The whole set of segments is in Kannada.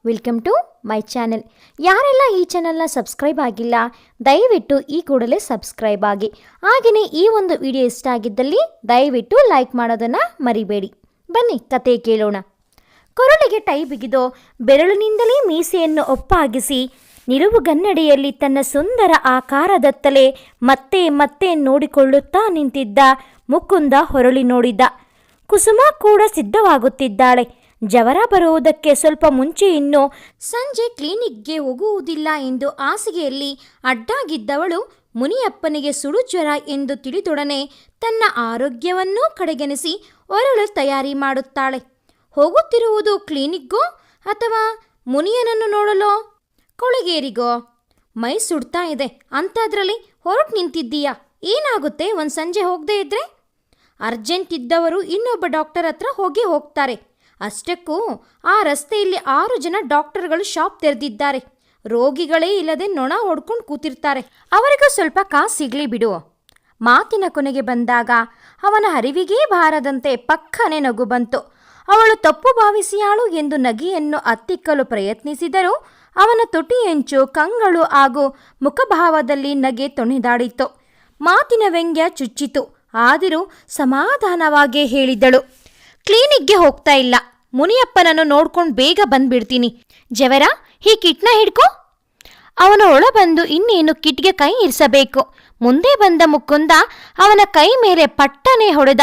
Welcome to my channel. ಯಾರೆಲ್ಲ ಈ ಚಾನೆಲ್ನ ಸಬ್ಸ್ಕ್ರೈಬ್ ಆಗಿಲ್ಲ ದಯವಿಟ್ಟು ಈ ಕೂಡಲೇ ಸಬ್ಸ್ಕ್ರೈಬ್ ಆಗಿ. ಹಾಗೆಯೇ ಈ ಒಂದು ವಿಡಿಯೋ ಇಷ್ಟ ಆಗಿದ್ದಲ್ಲಿ ದಯವಿಟ್ಟು ಲೈಕ್ ಮಾಡೋದನ್ನು ಮರಿಬೇಡಿ. ಬನ್ನಿ ಕತೆ ಕೇಳೋಣ. ಕೊರಳಿಗೆ ಟೈ ಬಿಗಿದು ಬೆರಳಿನಿಂದಲೇ ಮೀಸೆಯನ್ನು ಒಪ್ಪಾಗಿಸಿ ನಿಲುವುಗನ್ನಡಿಯಲ್ಲಿ ತನ್ನ ಸುಂದರ ಆಕಾರದತ್ತಲೇ ಮತ್ತೆ ಮತ್ತೆ ನೋಡಿಕೊಳ್ಳುತ್ತಾ ನಿಂತಿದ್ದ ಮುಕುಂದ ಹೊರಳಿ ನೋಡಿದ. ಕುಸುಮ ಕೂಡ ಸಿದ್ಧವಾಗುತ್ತಿದ್ದಾಳೆ. ಜವರ ಬರುವುದಕ್ಕೆ ಸ್ವಲ್ಪ ಮುಂಚೆ ಇನ್ನು ಸಂಜೆ ಕ್ಲಿನಿಕ್ಗೆ ಹೋಗುವುದಿಲ್ಲ ಎಂದು ಹಾಸಿಗೆಯಲ್ಲಿ ಅಡ್ಡಾಗಿದ್ದವಳು ಮುನಿಯಪ್ಪನಿಗೆ ಸುಡು ಜ್ವರ ಎಂದು ತಿಳಿದೊಡನೆ ತನ್ನ ಆರೋಗ್ಯವನ್ನೂ ಕಡೆಗಣಿಸಿ ಹೊರಳು ತಯಾರಿ ಮಾಡುತ್ತಾಳೆ. ಹೋಗುತ್ತಿರುವುದು ಕ್ಲಿನಿಕ್ಗೋ ಅಥವಾ ಮುನಿಯನನ್ನು ನೋಡಲೋ ಕೊಳಗೇರಿಗೋ? ಮೈ ಸುಡ್ತಾ ಇದೆ ಅಂಥದ್ರಲ್ಲಿ ಹೊರಟು ನಿಂತಿದ್ದೀಯಾ? ಏನಾಗುತ್ತೆ ಒಂದು ಸಂಜೆ ಹೋಗದೇ ಇದ್ರೆ? ಅರ್ಜೆಂಟ್ ಇದ್ದವರು ಇನ್ನೊಬ್ಬ ಡಾಕ್ಟರ್ ಹತ್ರ ಹೋಗ್ತಾರೆ. ಅಷ್ಟಕ್ಕೂ ಆ ರಸ್ತೆಯಲ್ಲಿ 6 ಜನ ಡಾಕ್ಟರ್ಗಳು ಶಾಪ್ ತೆರೆದಿದ್ದಾರೆ. ರೋಗಿಗಳೇ ಇಲ್ಲದೆ ನೊಣ ಹೊಡ್ಕೊಂಡು ಕೂತಿರ್ತಾರೆ. ಅವರಿಗೂ ಸ್ವಲ್ಪ ಕಾಸು ಸಿಗಲಿ ಬಿಡು. ಮಾತಿನ ಕೊನೆಗೆ ಬಂದಾಗ ಅವನ ಅರಿವಿಗೇ ಬಾರದಂತೆ ಪಕ್ಕನೆ ನಗು ಬಂತು. ಅವಳು ತಪ್ಪು ಭಾವಿಸಿಯಾಳು ಎಂದು ನಗೆಯನ್ನು ಹತ್ತಿಕ್ಕಲು ಪ್ರಯತ್ನಿಸಿದರೂ ಅವನ ತುಟಿಯೆಂಚು, ಕಂಗಳು ಹಾಗೂ ಮುಖಭಾವದಲ್ಲಿ ನಗೆ ತೊಣಿದಾಡಿತು. ಮಾತಿನ ವ್ಯಂಗ್ಯ ಚುಚ್ಚಿತು. ಆದರೂ ಸಮಾಧಾನವಾಗಿ ಹೇಳಿದಳು, ಕ್ಲಿನಿಕ್ಗೆ ಹೋಗ್ತಾ ಇಲ್ಲ. ಮುನಿಯಪ್ಪನನ್ನು ನೋಡ್ಕೊಂಡು ಬೇಗ ಬಂದ್ಬಿಡ್ತೀನಿ. ಜವರ, ಈ ಕಿಟ್ನ ಹಿಡ್ಕೊ. ಅವನು ಒಳ ಬಂದು ಇನ್ನೇನು ಕಿಟ್ಗೆ ಕೈ ಇರಿಸಬೇಕು. ಮುಂದೆ ಬಂದ ಮುಕುಂದ ಅವನ ಕೈ ಮೇಲೆ ಪಟ್ಟನೆ ಹೊಡೆದ.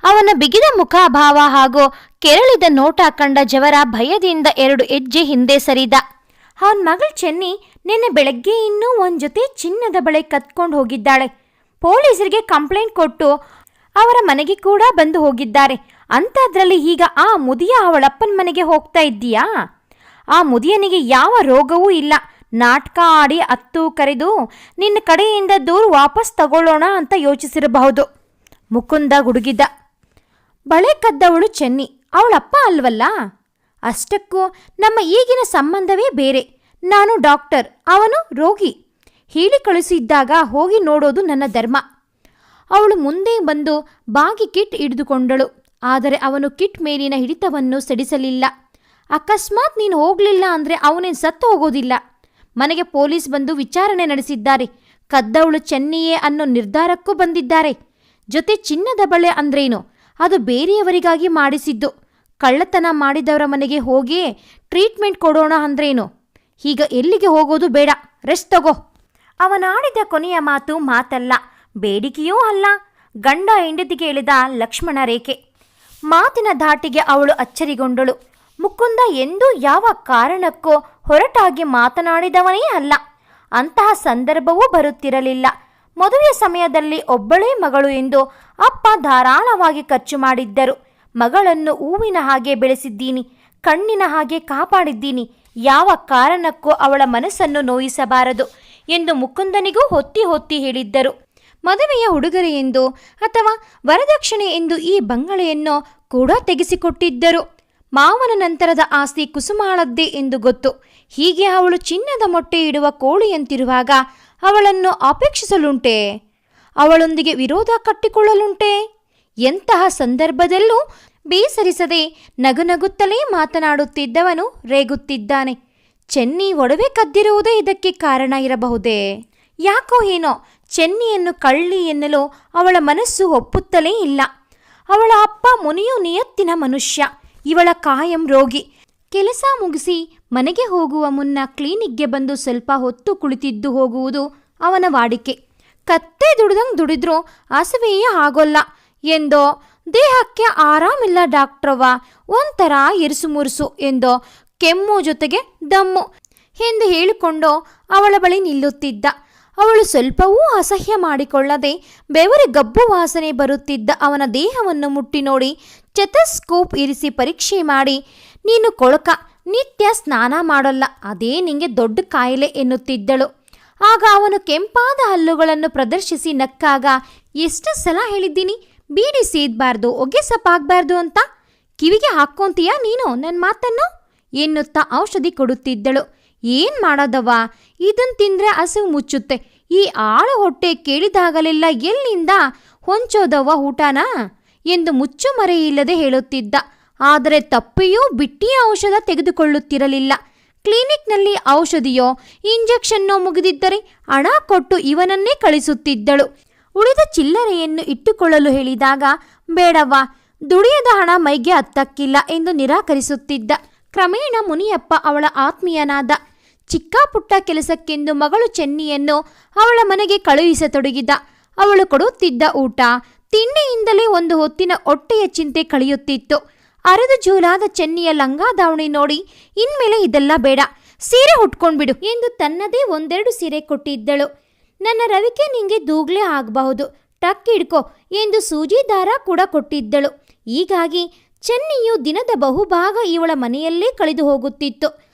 ಅವನ ಬಿಗಿದ ಮುಖಭಾವ ಹಾಗೂ ಕೆರಳಿದ ನೋಟ ಕಂಡ ಜವರ ಭಯದಿಂದ 2 ಹೆಜ್ಜೆ ಹಿಂದೆ ಸರಿದ. ಅವನ ಮಗಳು ಚೆನ್ನಿ ನಿನ್ನೆ ಬೆಳಗ್ಗೆ ಇನ್ನೂ ಒಂದು ಜೊತೆ ಚಿನ್ನದ ಬಳೆ ಕತ್ಕೊಂಡು ಹೋಗಿದ್ದಾಳೆ. ಪೊಲೀಸರಿಗೆ ಕಂಪ್ಲೇಂಟ್ ಕೊಟ್ಟು ಅವರ ಮನೆಗೆ ಕೂಡ ಬಂದು ಹೋಗಿದ್ದಾರೆ. ಅಂಥದ್ರಲ್ಲಿ ಈಗ ಆ ಮುದಿಯ ಅವಳಪ್ಪನ ಮನೆಗೆ ಹೋಗ್ತಾ ಇದ್ದೀಯಾ? ಆ ಮುದಿಯನಿಗೆ ಯಾವ ರೋಗವೂ ಇಲ್ಲ. ನಾಟಕ ಆಡಿ ಹತ್ತು ಕರೆದು ನಿನ್ನ ಕಡೆಯಿಂದ ದೂರ ವಾಪಸ್ ತಗೊಳ್ಳೋಣ ಅಂತ ಯೋಚಿಸಿರಬಹುದು. ಮುಕುಂದ ಗುಡುಗಿದ. ಬಳೆ ಕದ್ದವಳು ಚೆನ್ನಿ, ಅವಳಪ್ಪ ಅಲ್ವಲ್ಲ? ಅಷ್ಟಕ್ಕೂ ನಮ್ಮ ಈಗಿನ ಸಂಬಂಧವೇ ಬೇರೆ. ನಾನು ಡಾಕ್ಟರ್, ಅವನು ರೋಗಿ. ಹೇಳಿ ಕಳಿಸಿದ್ದಾಗ ಹೋಗಿ ನೋಡೋದು ನನ್ನ ಧರ್ಮ. ಅವಳು ಮುಂದೆ ಬಂದು ಬಾಗಿ ಕಿಟ್ ಹಿಡಿದುಕೊಂಡಳು. ಆದರೆ ಅವನು ಕಿಟ್ ಮೇಲಿನ ಹಿಡಿತವನ್ನು ಸಡಿಸಲಿಲ್ಲ. ಅಕಸ್ಮಾತ್ ನೀನು ಹೋಗಲಿಲ್ಲ ಅಂದರೆ ಅವನೇನು ಸತ್ತು ಹೋಗೋದಿಲ್ಲ. ಮನೆಗೆ ಪೊಲೀಸ್ ಬಂದು ವಿಚಾರಣೆ ನಡೆಸಿದ್ದಾರೆ. ಕದ್ದವಳು ಚೆನ್ನಿಯೇ ಅನ್ನೋ ನಿರ್ಧಾರಕ್ಕೂ ಬಂದಿದ್ದಾರೆ. ಜೊತೆ ಚಿನ್ನದ ಬಳೆ ಅಂದ್ರೇನು? ಅದು ಬೇರೆಯವರಿಗಾಗಿ ಮಾಡಿಸಿದ್ದು. ಕಳ್ಳತನ ಮಾಡಿದವರ ಮನೆಗೆ ಹೋಗಿ ಟ್ರೀಟ್ಮೆಂಟ್ ಕೊಡೋಣ ಅಂದ್ರೇನು? ಈಗ ಎಲ್ಲಿಗೆ ಹೋಗೋದು ಬೇಡ, ರೆಸ್ಟ್ ತಗೋ. ಅವನಾಡಿದ ಕೊನೆಯ ಮಾತು ಮಾತಲ್ಲ, ಬೇಡಿಕೆಯೂ ಅಲ್ಲ. ಗಂಡ ಹೆಂಡತಿಗೆ ಎಳೆದ ಲಕ್ಷ್ಮಣ ರೇಖೆ. ಮಾತಿನ ಧಾಟಿಗೆ ಅವಳು ಅಚ್ಚರಿಗೊಂಡಳು. ಮುಕುಂದ ಎಂದೂ ಯಾವ ಕಾರಣಕ್ಕೂ ಹೊರಟಾಗಿ ಮಾತನಾಡಿದವನೇ ಅಲ್ಲ. ಅಂತಹ ಸಂದರ್ಭವೂ ಬರುತ್ತಿರಲಿಲ್ಲ. ಮದುವೆಯ ಸಮಯದಲ್ಲಿ ಒಬ್ಬಳೇ ಮಗಳು ಎಂದು ಅಪ್ಪ ಧಾರಾಳವಾಗಿ ಖರ್ಚು ಮಾಡಿದ್ದರು. ಮಗಳನ್ನು ಹೂವಿನ ಹಾಗೆ ಬೆಳೆಸಿದ್ದೀನಿ, ಕಣ್ಣಿನ ಹಾಗೆ ಕಾಪಾಡಿದ್ದೀನಿ. ಯಾವ ಕಾರಣಕ್ಕೂ ಅವಳ ಮನಸ್ಸನ್ನು ನೋಯಿಸಬಾರದು ಎಂದು ಮುಕುಂದನಿಗೂ ಹೊತ್ತಿ ಹೊತ್ತಿ ಹೇಳಿದ್ದರು. ಮದುವೆಯ ಉಡುಗೊರೆ ಎಂದು ಅಥವಾ ವರದಕ್ಷಿಣೆ ಎಂದು ಈ ಬಂಗಲೆಯನ್ನು ಕೂಡ ತೆಗೆಸಿಕೊಟ್ಟಿದ್ದರು. ಮಾವನ ನಂತರದ ಆಸ್ತಿ ಕುಸುಮಾಳದ್ದೇ ಎಂದು ಗೊತ್ತು. ಹೀಗೆ ಅವಳು ಚಿನ್ನದ ಮೊಟ್ಟೆ ಇಡುವ ಕೋಳಿಯಂತಿರುವಾಗ ಅವಳನ್ನು ಅಪೇಕ್ಷಿಸಲುಂಟೆ? ಅವಳೊಂದಿಗೆ ವಿರೋಧ ಕಟ್ಟಿಕೊಳ್ಳಲುಂಟೆ? ಎಂತಹ ಸಂದರ್ಭದಲ್ಲೂ ಬೇಸರಿಸದೆ ನಗುನಗುತ್ತಲೇ ಮಾತನಾಡುತ್ತಿದ್ದವನು ರೇಗುತ್ತಿದ್ದಾನೆ. ಚೆನ್ನಿ ಒಡವೆ ಕದ್ದಿರುವುದೇ ಇದಕ್ಕೆ ಕಾರಣ ಇರಬಹುದೇ? ಯಾಕೋ ಏನೋ ಚೆನ್ನಿಯನ್ನು ಕಳ್ಳಿ ಎನ್ನಲು ಅವಳ ಮನಸ್ಸು ಒಪ್ಪುತ್ತಲೇ ಇಲ್ಲ. ಅವಳ ಅಪ್ಪ ಮುನಿಯು ನಿಯತ್ತಿನ ಮನುಷ್ಯ, ಇವಳ ಕಾಯಂ ರೋಗಿ. ಕೆಲಸ ಮುಗಿಸಿ ಮನೆಗೆ ಹೋಗುವ ಮುನ್ನ ಕ್ಲಿನಿಕ್ಗೆ ಬಂದು ಸ್ವಲ್ಪ ಹೊತ್ತು ಕುಳಿತಿದ್ದು ಹೋಗುವುದು ಅವನ ವಾಡಿಕೆ. ಕತ್ತೆ ದುಡಿದಂಗೆ ದುಡಿದ್ರೂ ಹಸುವೆಯೇ ಆಗೋಲ್ಲ ಎಂದೋ, ದೇಹಕ್ಕೆ ಆರಾಮಿಲ್ಲ ಡಾಕ್ಟ್ರವ್ವ, ಒಂಥರ ಇರುಸುಮುರುಸು ಎಂದೋ, ಕೆಮ್ಮು ಜೊತೆಗೆ ದಮ್ಮು ಎಂದು ಹೇಳಿಕೊಂಡು ಅವಳ ಬಳಿ ನಿಲ್ಲುತ್ತಿದ್ದ. ಅವಳು ಸ್ವಲ್ಪವೂ ಅಸಹ್ಯ ಮಾಡಿಕೊಳ್ಳದೆ ಬೆವರಿ ಗಬ್ಬು ವಾಸನೆ ಬರುತ್ತಿದ್ದ ಅವನ ದೇಹವನ್ನು ಮುಟ್ಟಿ ನೋಡಿ ಸ್ಟೆಥೋಸ್ಕೋಪ್ ಇರಿಸಿ ಪರೀಕ್ಷೆ ಮಾಡಿ, ನೀನು ಕೊಳಕ, ನಿತ್ಯ ಸ್ನಾನ ಮಾಡೋಲ್ಲ, ಅದೇ ನಿಂಗೆ ದೊಡ್ಡ ಕಾಯಿಲೆ ಎನ್ನುತ್ತಿದ್ದಳು. ಆಗ ಅವನು ಕೆಂಪಾದ ಹಲ್ಲುಗಳನ್ನು ಪ್ರದರ್ಶಿಸಿ ನಕ್ಕಾಗ, ಎಷ್ಟು ಸಲ ಹೇಳಿದ್ದೀನಿ ಬೀಡಿ ಸೇದಬಾರ್ದು, ಹೊಗೆ ಸಪಾಗಬಾರ್ದು ಅಂತ? ಕಿವಿಗೆ ಹಾಕ್ಕೊಂತೀಯಾ ನೀನು ನನ್ನ ಮಾತನ್ನು ಎನ್ನುತ್ತಾ ಔಷಧಿ ಕೊಡುತ್ತಿದ್ದಳು. ಏನು ಮಾಡೋದವ್ವ, ಇದನ್ನು ತಿಂದರೆ ಹಸಿವು ಮುಚ್ಚುತ್ತೆ. ಈ ಆಳು ಹೊಟ್ಟೆ ಕೇಳಿದಾಗಲೆಲ್ಲ ಎಲ್ಲಿಂದ ಹೊಂಚೋದವ್ವ ಊಟನಾ ಎಂದು ಮುಚ್ಚುಮರೆಯಿಲ್ಲದೆ ಹೇಳುತ್ತಿದ್ದ. ಆದರೆ ತಪ್ಪಿಯೂ ಬಿಟ್ಟಿಯ ಔಷಧ ತೆಗೆದುಕೊಳ್ಳುತ್ತಿರಲಿಲ್ಲ. ಕ್ಲಿನಿಕ್ನಲ್ಲಿ ಔಷಧಿಯೋ ಇಂಜೆಕ್ಷನ್ನೋ ಮುಗಿದಿದ್ದರೆ ಹಣ ಕೊಟ್ಟು ಇವನನ್ನೇ ಕಳಿಸುತ್ತಿದ್ದಳು. ಉಳಿದ ಚಿಲ್ಲರೆಯನ್ನು ಇಟ್ಟುಕೊಳ್ಳಲು ಹೇಳಿದಾಗ ಬೇಡವ್ವ, ದುಡಿಯದ ಹಣ ಮೈಗೆ ಹತ್ತಕ್ಕಿಲ್ಲ ಎಂದು ನಿರಾಕರಿಸುತ್ತಿದ್ದ. ಕ್ರಮೇಣ ಮುನಿಯಪ್ಪ ಅವಳ ಆತ್ಮೀಯನಾದ. ಚಿಕ್ಕ ಪುಟ್ಟ ಕೆಲಸಕ್ಕೆಂದು ಮಗಳು ಚೆನ್ನಿಯನ್ನು ಅವಳ ಮನೆಗೆ ಕಳುಹಿಸತೊಡಗಿದ. ಅವಳು ಕೊಡುತ್ತಿದ್ದ ಊಟ ತಿಂಡಿಯಿಂದಲೇ ಒಂದು ಹೊತ್ತಿನ ಹೊಟ್ಟೆಯ ಚಿಂತೆ ಕಳೆಯುತ್ತಿತ್ತು. ಅರೆದು ಜೂಲಾದ ಚೆನ್ನಿಯ ಲಂಗಾದಾವಣಿ ನೋಡಿ ಇನ್ಮೇಲೆ ಇದೆಲ್ಲ ಬೇಡ, ಸೀರೆ ಉಟ್ಕೊಂಡ್ಬಿಡು ಎಂದು ತನ್ನದೇ ಒಂದೆರಡು ಸೀರೆ ಕೊಟ್ಟಿದ್ದಳು. ನನ್ನ ರವಿಕೆ ನಿಂಗೆ ದೂಗ್ಲೇ ಆಗಬಹುದು, ಟಕ್ ಹಿಡ್ಕೋ ಎಂದು ಸೂಜಿ ದಾರ ಕೂಡ ಕೊಟ್ಟಿದ್ದಳು. ಹೀಗಾಗಿ ಚೆನ್ನಿಯು ದಿನದ ಬಹುಭಾಗ ಇವಳ ಮನೆಯಲ್ಲೇ ಕಳೆದು ಹೋಗುತ್ತಿತ್ತು.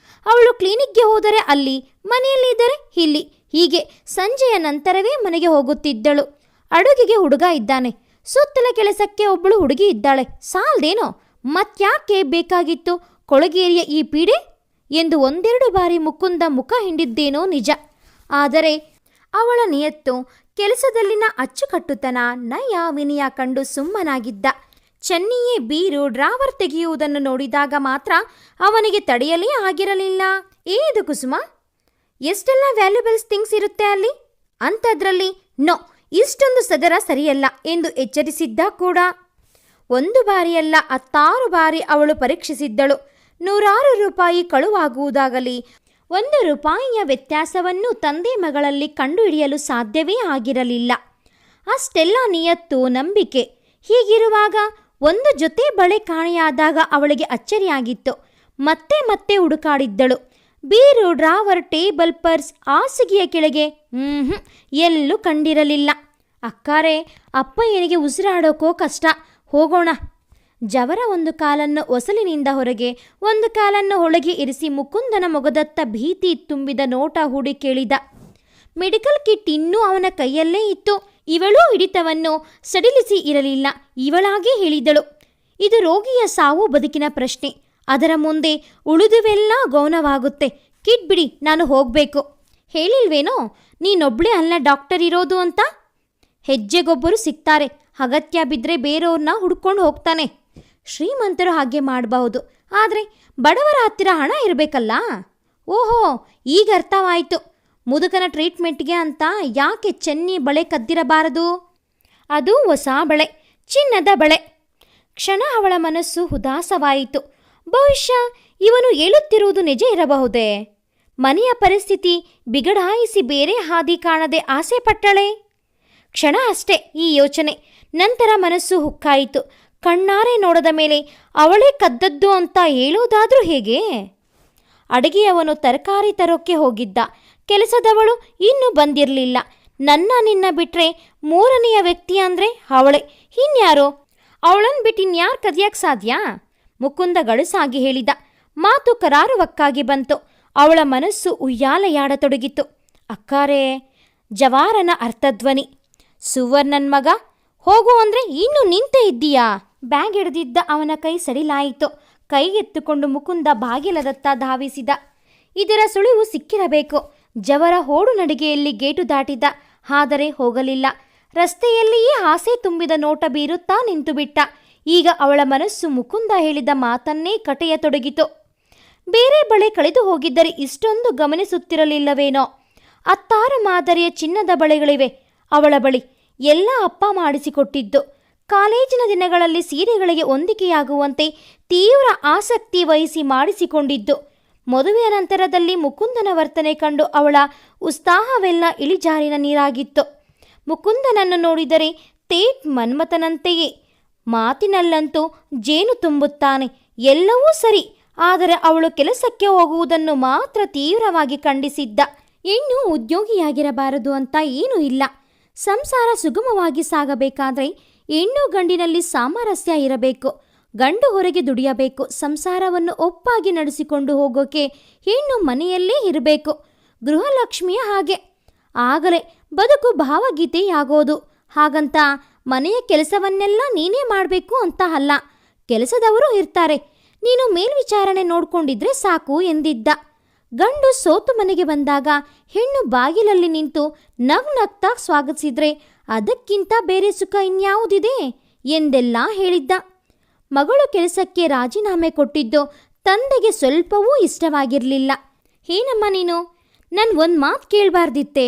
ಅವಳು ಕ್ಲಿನಿಕ್ಗೆ ಹೋದರೆ ಅಲ್ಲಿ, ಮನೆಯಲ್ಲಿದ್ದರೆ ಇಲ್ಲಿ, ಹೀಗೆ ಸಂಜೆಯ ನಂತರವೇ ಮನೆಗೆ ಹೋಗುತ್ತಿದ್ದಳು. ಅಡುಗೆಗೆ ಹುಡುಗ ಇದ್ದಾನೆ, ಸುತ್ತಲ ಕೆಲಸಕ್ಕೆ ಒಬ್ಬಳು ಹುಡುಗಿ ಇದ್ದಾಳೆ, ಸಾಲ್ದೇನೋ, ಮತ್ಯಾಕೆ ಬೇಕಾಗಿತ್ತು ಕೊಳಗೇರಿಯ ಈ ಪೀಡೆ ಎಂದು ಒಂದೆರಡು ಬಾರಿ ಮುಕುಂದ ಮುಖ ಹಿಂಡಿದ್ದೇನೋ ನಿಜ. ಆದರೆ ಅವಳ ನಿಯತ್ತು, ಕೆಲಸದಲ್ಲಿನ ಅಚ್ಚುಕಟ್ಟುತನ, ನಯ ವಿನಯ ಕಂಡು ಸುಮ್ಮನಾಗಿದ್ದ. ಚೆನ್ನಿಯೇ ಬೀರು ಡ್ರಾವರ್ ತೆಗೆಯುವುದನ್ನು ನೋಡಿದಾಗ ಮಾತ್ರ ಅವನಿಗೆ ತಡೆಯಲೇ ಆಗಿರಲಿಲ್ಲ. ಏನಿದು ಕುಸುಮ, ಎಷ್ಟೆಲ್ಲ ವ್ಯಾಲ್ಯೂಬಲ್ಸ್ ಥಿಂಗ್ಸ್ ಇರುತ್ತೆ ಅಲ್ಲಿ, ಅಂಥದ್ರಲ್ಲಿ ನೋ, ಇಷ್ಟೊಂದು ಸದರ ಸರಿಯಲ್ಲ ಎಂದು ಎಚ್ಚರಿಸಿದ್ದ ಕೂಡ. ಒಂದು ಬಾರಿಯಲ್ಲ 10 ಬಾರಿ ಅವಳು ಪರೀಕ್ಷಿಸಿದ್ದಳು. 100 ರೂಪಾಯಿ ಕಳುವಾಗುವುದಾಗಲಿ, 1 ರೂಪಾಯಿಯ ವ್ಯತ್ಯಾಸವನ್ನು ತಂದೆ ಮಗಳಲ್ಲಿ ಕಂಡುಹಿಡಿಯಲು ಸಾಧ್ಯವೇ ಆಗಿರಲಿಲ್ಲ. ಅಷ್ಟೆಲ್ಲ ನಿಯತ್ತು, ನಂಬಿಕೆ. ಹೀಗಿರುವಾಗ ಒಂದು ಜೊತೆ ಬಳೆ ಕಾಣೆಯಾದಾಗ ಅವಳಿಗೆ ಅಚ್ಚರಿಯಾಗಿತ್ತು. ಮತ್ತೆ ಮತ್ತೆ ಹುಡುಕಾಡಿದ್ದಳು. ಬೀರು, ಡ್ರಾವರ್, ಟೇಬಲ್, ಪರ್ಸ್, ಹಾಸಿಗೆಯ ಕೆಳಗೆ ಎಲ್ಲೂ ಕಂಡಿರಲಿಲ್ಲ. ಅಕ್ಕಾರೆ, ಅಪ್ಪಯ್ಯನಿಗೆ ಉಸಿರಾಡೋಕೋ ಕಷ್ಟ, ಹೋಗೋಣ. ಜವರ ಒಂದು ಕಾಲನ್ನು ಹೊಸಲಿನಿಂದ ಹೊರಗೆ, ಒಂದು ಕಾಲನ್ನು ಒಳಗೆ ಇರಿಸಿ ಮುಕುಂದನ ಮೊಗದತ್ತ ಭೀತಿ ತುಂಬಿದ ನೋಟ ಹೂಡಿ ಕೇಳಿದ. ಮೆಡಿಕಲ್ ಕಿಟ್ ಇನ್ನೂ ಅವನ ಕೈಯಲ್ಲೇ ಇತ್ತು. ಇವಳೂ ಹಿಡಿತವನ್ನು ಸಡಿಲಿಸಿ ಇರಲಿಲ್ಲ. ಇವಳಾಗೇ ಹೇಳಿದಳು, ಇದು ರೋಗಿಯ ಸಾವು ಬದುಕಿನ ಪ್ರಶ್ನೆ, ಅದರ ಮುಂದೆ ಉಳಿದುವೆಲ್ಲ ಗೌನವಾಗುತ್ತೆ. ಕಿಟ್ ಬಿಡಿ, ನಾನು ಹೋಗಬೇಕು. ಹೇಳಿಲ್ವೇನೋ ನೀನೊಬ್ಳೇ ಅಲ್ಲ ಡಾಕ್ಟರ್ ಇರೋದು ಅಂತ? ಹೆಜ್ಜೆಗೊಬ್ಬರು ಸಿಗ್ತಾರೆ, ಅಗತ್ಯ ಬಿದ್ದರೆ ಬೇರೆಯವ್ರನ್ನ ಹುಡ್ಕೊಂಡು ಹೋಗ್ತಾನೆ. ಶ್ರೀಮಂತರು ಹಾಗೆ ಮಾಡಬಹುದು, ಆದರೆ ಬಡವರ ಹತ್ತಿರ ಹಣ ಇರಬೇಕಲ್ಲ. ಓಹೋ, ಈಗ ಅರ್ಥವಾಯಿತು. ಮುದುಕನ ಟ್ರೀಟ್ಮೆಂಟ್ಗೆ ಅಂತ ಯಾಕೆ ಚೆನ್ನಿ ಬಳೆ ಕದ್ದಿರಬಾರದು? ಅದು ಹೊಸ ಬಳೆ, ಚಿನ್ನದ ಬಳೆ. ಕ್ಷಣ ಅವಳ ಮನಸ್ಸು ಉದಾಸವಾಯಿತು. ಬಹುಶಃ ಇವನು ಹೇಳುತ್ತಿರುವುದು ನಿಜ ಇರಬಹುದೇ? ಮನೆಯ ಪರಿಸ್ಥಿತಿ ಬಿಗಡಾಯಿಸಿ ಬೇರೆ ಹಾದಿ ಕಾಣದೆ ಆಸೆ ಪಟ್ಟಳೆ. ಕ್ಷಣ ಅಷ್ಟೇ ಈ ಯೋಚನೆ. ನಂತರ ಮನಸ್ಸು ಹುಕ್ಕಾಯಿತು. ಕಣ್ಣಾರೆ ನೋಡದ ಮೇಲೆ ಅವಳೇ ಕದ್ದದ್ದು ಅಂತ ಹೇಳೋದಾದ್ರೂ ಹೇಗೆ? ಅಡುಗೆಯವನು ತರಕಾರಿ ತರೋಕ್ಕೆ ಹೋಗಿದ್ದ. ಕೆಲಸದವಳು ಇನ್ನೂ ಬಂದಿರಲಿಲ್ಲ. ನಿನ್ನ ಬಿಟ್ಟರೆ 3ನೆಯ ವ್ಯಕ್ತಿ ಅಂದರೆ ಅವಳೇ, ಇನ್ಯಾರೋ? ಅವಳನ್ನು ಬಿಟ್ಟು ಇನ್ಯಾರು ಕದಿಯಕ್ಕೆ ಸಾಧ್ಯ? ಮುಕುಂದ ಗಳುಸಾಗಿ ಹೇಳಿದ. ಮಾತು ಕರಾರುವಕ್ಕಾಗಿ ಬಂತು. ಅವಳ ಮನಸ್ಸು ಉಯ್ಯಾಲೆಯಾಡತೊಡಗಿತು. ಅಕ್ಕಾರೆ, ಜವಾರನ ಅರ್ಥಧ್ವನಿ. ಸುವರ್ಣನ್ ಮಗ, ಹೋಗು ಅಂದರೆ ಇನ್ನೂ ನಿಂತೇ ಇದ್ದೀಯಾ? ಬ್ಯಾಗ್ ಹಿಡಿದಿದ್ದ ಅವನ ಕೈ ಸಡಿಲಾಯಿತು. ಕೈಗೆತ್ತುಕೊಂಡು ಮುಕುಂದ ಬಾಗಿಲದತ್ತ ಧಾವಿಸಿದ. ಇದರ ಸುಳಿವು ಸಿಕ್ಕಿರಬೇಕು. ಜವರ ಹೋಡು ನಡಿಗೆಯಲ್ಲಿ ಗೇಟು ದಾಟಿದ, ಆದರೆ ಹೋಗಲಿಲ್ಲ. ರಸ್ತೆಯಲ್ಲಿಯೇ ಆಸೆ ತುಂಬಿದ ನೋಟ ಬೀರುತ್ತಾ ನಿಂತುಬಿಟ್ಟ. ಈಗ ಅವಳ ಮನಸ್ಸು ಮುಕುಂದ ಹೇಳಿದ ಮಾತನ್ನೇ ಕಟೆಯತೊಡಗಿತು. ಬೇರೆ ಬಳೆ ಕಳೆದು ಹೋಗಿದ್ದರೆ ಇಷ್ಟೊಂದು ಗಮನಿಸುತ್ತಿರಲಿಲ್ಲವೇನೋ. 10 ಮಾದರಿಯ ಚಿನ್ನದ ಬಳೆಗಳಿವೆ ಅವಳ ಬಳಿ. ಎಲ್ಲ ಅಪ್ಪ ಮಾಡಿಸಿಕೊಟ್ಟಿದ್ದು. ಕಾಲೇಜಿನ ದಿನಗಳಲ್ಲಿ ಸೀರೆಗಳಿಗೆ ಹೊಂದಿಕೆಯಾಗುವಂತೆ ತೀವ್ರ ಆಸಕ್ತಿ ವಹಿಸಿ ಮಾಡಿಸಿಕೊಂಡಿದ್ದು. ಮದುವೆಯ ನಂತರದಲ್ಲಿ ಮುಕುಂದನ ವರ್ತನೆ ಕಂಡು ಅವಳ ಉತ್ಸಾಹವೆಲ್ಲ ಇಳಿಜಾರಿನ ನೀರಾಗಿತ್ತು. ಮುಕುಂದನನ್ನು ನೋಡಿದರೆ ತೇಟ್ ಮನ್ಮಥನಂತೆಯೇ. ಮಾತಿನಲ್ಲಂತೂ ಜೇನು ತುಂಬುತ್ತಾನೆ. ಎಲ್ಲವೂ ಸರಿ, ಆದರೆ ಅವಳು ಕೆಲಸಕ್ಕೆ ಹೋಗುವುದನ್ನು ಮಾತ್ರ ತೀವ್ರವಾಗಿ ಖಂಡಿಸಿದ್ದ. ಹೆಣ್ಣು ಉದ್ಯೋಗಿಯಾಗಿರಬಾರದು ಅಂತ ಏನೂ ಇಲ್ಲ. ಸಂಸಾರ ಸುಗಮವಾಗಿ ಸಾಗಬೇಕಾದ್ರೆ ಹೆಣ್ಣು ಗಂಡಿನಲ್ಲಿ ಸಾಮರಸ್ಯ ಇರಬೇಕು. ಗಂಡು ಹೊರಗೆ ದುಡಿಯಬೇಕು. ಸಂಸಾರವನ್ನು ಒಪ್ಪಾಗಿ ನಡೆಸಿಕೊಂಡು ಹೋಗೋಕೆ ಹೆಣ್ಣು ಮನೆಯಲ್ಲೇ ಇರಬೇಕು. ಗೃಹಲಕ್ಷ್ಮಿಯ ಹಾಗೆ. ಆಗಲೇ ಬದುಕು ಭಾವಗೀತೆಯಾಗೋದು. ಹಾಗಂತ ಮನೆಯ ಕೆಲಸವನ್ನೆಲ್ಲ ನೀನೇ ಮಾಡಬೇಕು ಅಂತ ಅಲ್ಲ. ಕೆಲಸದವರು ಇರ್ತಾರೆ, ನೀನು ಮೇಲ್ವಿಚಾರಣೆ ನೋಡ್ಕೊಂಡಿದ್ರೆ ಸಾಕು ಎಂದಿದ್ದ. ಗಂಡು ಸೋತು ಮನೆಗೆ ಬಂದಾಗ ಹೆಣ್ಣು ಬಾಗಿಲಲ್ಲಿ ನಿಂತು ನಗ್ನಗ್ತಾ ಸ್ವಾಗತಿಸಿದ್ರೆ ಅದಕ್ಕಿಂತ ಬೇರೆ ಸುಖ ಇನ್ಯಾವುದಿದೆ ಎಂದೆಲ್ಲ ಹೇಳಿದ್ದ. ಮಗಳು ಕೆಲಸಕ್ಕೆ ರಾಜೀನಾಮೆ ಕೊಟ್ಟಿದ್ದು ತಂದೆಗೆ ಸ್ವಲ್ಪವೂ ಇಷ್ಟವಾಗಿರಲಿಲ್ಲ. ಏನಮ್ಮ ನೀನು ನನ್ನ ಒಂದು ಮಾತು ಕೇಳಬಾರ್ದಿತ್ತೆ.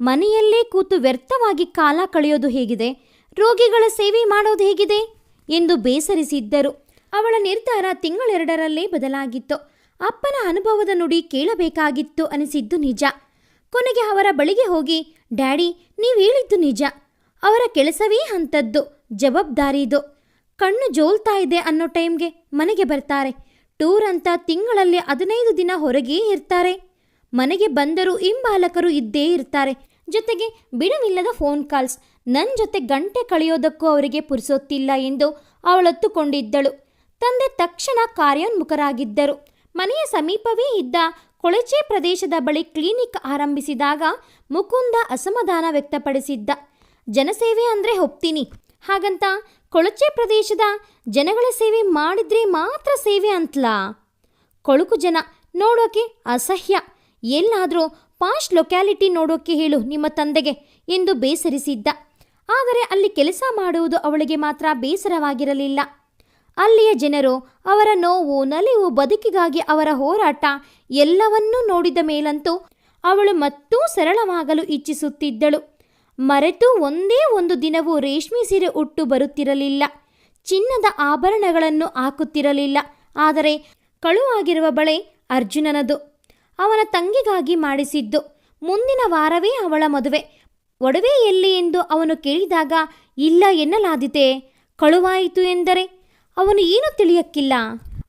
ಮನೆಯಲ್ಲೇ ಕೂತು ವ್ಯರ್ಥವಾಗಿ ಕಾಲ ಕಳೆಯೋದು ಹೇಗಿದೆ, ರೋಗಿಗಳ ಸೇವೆ ಮಾಡೋದು ಹೇಗಿದೆ ಎಂದು ಬೇಸರಿಸಿದ್ದರು. ಅವಳ ನಿರ್ಧಾರ ತಿಂಗಳೆರಡರಲ್ಲೇ ಬದಲಾಗಿತ್ತು. ಅಪ್ಪನ ಅನುಭವದ ನುಡಿ ಕೇಳಬೇಕಾಗಿತ್ತು ಅನಿಸಿದ್ದು ನಿಜ. ಕೊನೆಗೆ ಅವರ ಬಳಿಗೆ ಹೋಗಿ, ಡ್ಯಾಡಿ, ನೀವು ಹೇಳಿದ್ದು ನಿಜ. ಅವರ ಕೆಲಸವೇ ಅಂಥದ್ದು, ಜವಾಬ್ದಾರಿದು. ಕಣ್ಣು ಜೋಲ್ತಾ ಇದೆ ಅನ್ನೋ ಟೈಮ್ಗೆ ಮನೆಗೆ ಬರ್ತಾರೆ. ಟೂರ್ ಅಂತ ತಿಂಗಳಲ್ಲಿ 15 ದಿನ ಹೊರಗೇ ಇರ್ತಾರೆ. ಮನೆಗೆ ಬಂದರೂ ಹಿಂಬಾಲಕರು ಇದ್ದೇ ಇರ್ತಾರೆ. ಜೊತೆಗೆ ಬಿಡುವಿಲ್ಲದ ಫೋನ್ ಕಾಲ್ಸ್. ನನ್ನ ಜೊತೆ ಗಂಟೆ ಕಳೆಯೋದಕ್ಕೂ ಅವರಿಗೆ ಪುರುಸೊತ್ತಿಲ್ಲ ಎಂದು ಅವಳೊತ್ತುಕೊಂಡಿದ್ದಳು. ತಂದೆ ತಕ್ಷಣ ಕಾರ್ಯೋನ್ಮುಖರಾಗಿದ್ದರು. ಮನೆಯ ಸಮೀಪವೇ ಇದ್ದ ಕೊಳಚೆ ಪ್ರದೇಶದ ಬಳಿ ಕ್ಲಿನಿಕ್ ಆರಂಭಿಸಿದಾಗ ಮುಕುಂದ ಅಸಮಾಧಾನ ವ್ಯಕ್ತಪಡಿಸಿದ್ದ. ಜನಸೇವೆ ಅಂದರೆ ಒಪ್ತೀನಿ, ಹಾಗಂತ ಕೊಳಚೆ ಪ್ರದೇಶದ ಜನಗಳ ಸೇವೆ ಮಾಡಿದ್ರೆ ಮಾತ್ರ ಸೇವೆ ಅಂತಲಾ? ಕೊಳುಕು ಜನ ನೋಡೋಕೆ ಅಸಹ್ಯ. ಎಲ್ಲಾದರೂ ಪಾಶ್ ಲೊಕ್ಯಾಲಿಟಿ ನೋಡೋಕೆ ಹೇಳು ನಿಮ್ಮ ತಂದೆಗೆ ಎಂದು ಬೇಸರಿಸಿದ್ದ. ಆದರೆ ಅಲ್ಲಿ ಕೆಲಸ ಮಾಡುವುದು ಅವಳಿಗೆ ಮಾತ್ರ ಬೇಸರವಾಗಿರಲಿಲ್ಲ. ಅಲ್ಲಿಯ ಜನರು, ಅವರ ನೋವು, ನಲಿವು, ಬದುಕಿಗಾಗಿ ಅವರ ಹೋರಾಟ ಎಲ್ಲವನ್ನೂ ನೋಡಿದ ಮೇಲಂತೂ ಅವಳು ಮತ್ತೂ ಸರಳವಾಗಲು ಇಚ್ಛಿಸುತ್ತಿದ್ದಳು. ಮರೆತು ಒಂದೇ ಒಂದು ದಿನವೂ ರೇಷ್ಮೆ ಸೀರೆ ಉಟ್ಟು ಬರುತ್ತಿರಲಿಲ್ಲ. ಚಿನ್ನದ ಆಭರಣಗಳನ್ನು ಹಾಕುತ್ತಿರಲಿಲ್ಲ. ಆದರೆ ಕಳುವಾಗಿರುವ ಬಳೆ ಅರ್ಜುನನದು. ಅವನ ತಂಗಿಗಾಗಿ ಮಾಡಿಸಿದ್ದು. ಮುಂದಿನ ವಾರವೇ ಅವಳ ಮದುವೆ. ಒಡವೆ ಎಲ್ಲಿ ಎಂದು ಅವನು ಕೇಳಿದಾಗ ಇಲ್ಲ ಎನ್ನಲಾದೀತೆ. ಕಳುವಾಯಿತು ಎಂದರೆ ಅವನು ಏನೂ ತಿಳಿಯಕ್ಕಿಲ್ಲ.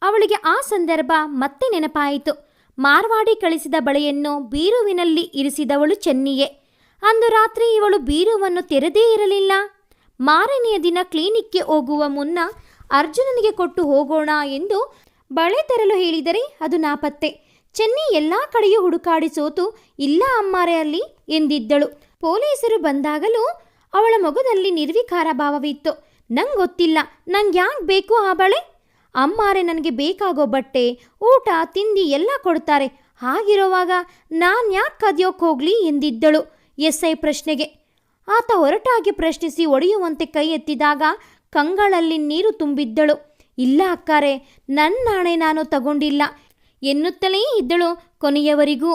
ಅವಳಿಗೆ ಆ ಸಂದರ್ಭ ಮತ್ತೆ ನೆನಪಾಯಿತು. ಮಾರ್ವಾಡಿ ಕಳಿಸಿದ ಬಳೆಯನ್ನು ಬೀರುವಿನಲ್ಲಿ ಇರಿಸಿದವಳು ಚೆನ್ನಿಯೇ. ಅಂದು ರಾತ್ರಿ ಇವಳು ಬೀರುವನ್ನು ತೆರೆದೇ ಇರಲಿಲ್ಲ. ಮಾರನೆಯ ದಿನ ಕ್ಲಿನಿಕ್ಗೆ ಹೋಗುವ ಮುನ್ನ ಅರ್ಜುನನಿಗೆ ಕೊಟ್ಟು ಹೋಗೋಣ ಎಂದು ಬಳೆ ತರಲು ಹೇಳಿದರೆ ಅದು ನಾಪತ್ತೆ. ಚೆನ್ನಿ ಎಲ್ಲ ಕಡೆಯೂ ಹುಡುಕಾಡಿ ಸೋತು ಇಲ್ಲ ಅಮ್ಮಾರೆ ಅಲ್ಲಿ ಎಂದಿದ್ದಳು. ಪೊಲೀಸರು ಬಂದಾಗಲೂ ಅವಳ ಮೊಗದಲ್ಲಿ ನಿರ್ವಿಕಾರ ಭಾವವಿತ್ತು. ನಂಗೆ ಗೊತ್ತಿಲ್ಲ, ನಂಗೆ ಯಾಕೆ ಬೇಕು ಆ ಬಳೆ? ಅಮ್ಮಾರೆ ನನಗೆ ಬೇಕಾಗೋ ಬಟ್ಟೆ, ಊಟ, ತಿಂಡಿ ಎಲ್ಲ ಕೊಡ್ತಾರೆ. ಹಾಗಿರುವಾಗ ನಾನು ಯಾಕೆ ಕದಿಯೋಕೆ ಹೋಗ್ಲಿ ಎಂದಿದ್ದಳು ಎಸ್ಐ ಪ್ರಶ್ನೆಗೆ. ಆತ ಹೊರಟಾಗಿ ಪ್ರಶ್ನಿಸಿ ಒಡೆಯುವಂತೆ ಕೈ ಎತ್ತಿದಾಗ ಕಂಗಳಲ್ಲಿ ನೀರು ತುಂಬಿದ್ದಳು. ಇಲ್ಲ ಅಕ್ಕಾರೆ, ನನ್ನ ನಾಣೆ ನಾನು ತಗೊಂಡಿಲ್ಲ ಎನ್ನುತ್ತಲೇ ಇದ್ದಳು ಕೊನೆಯವರೆಗೂ.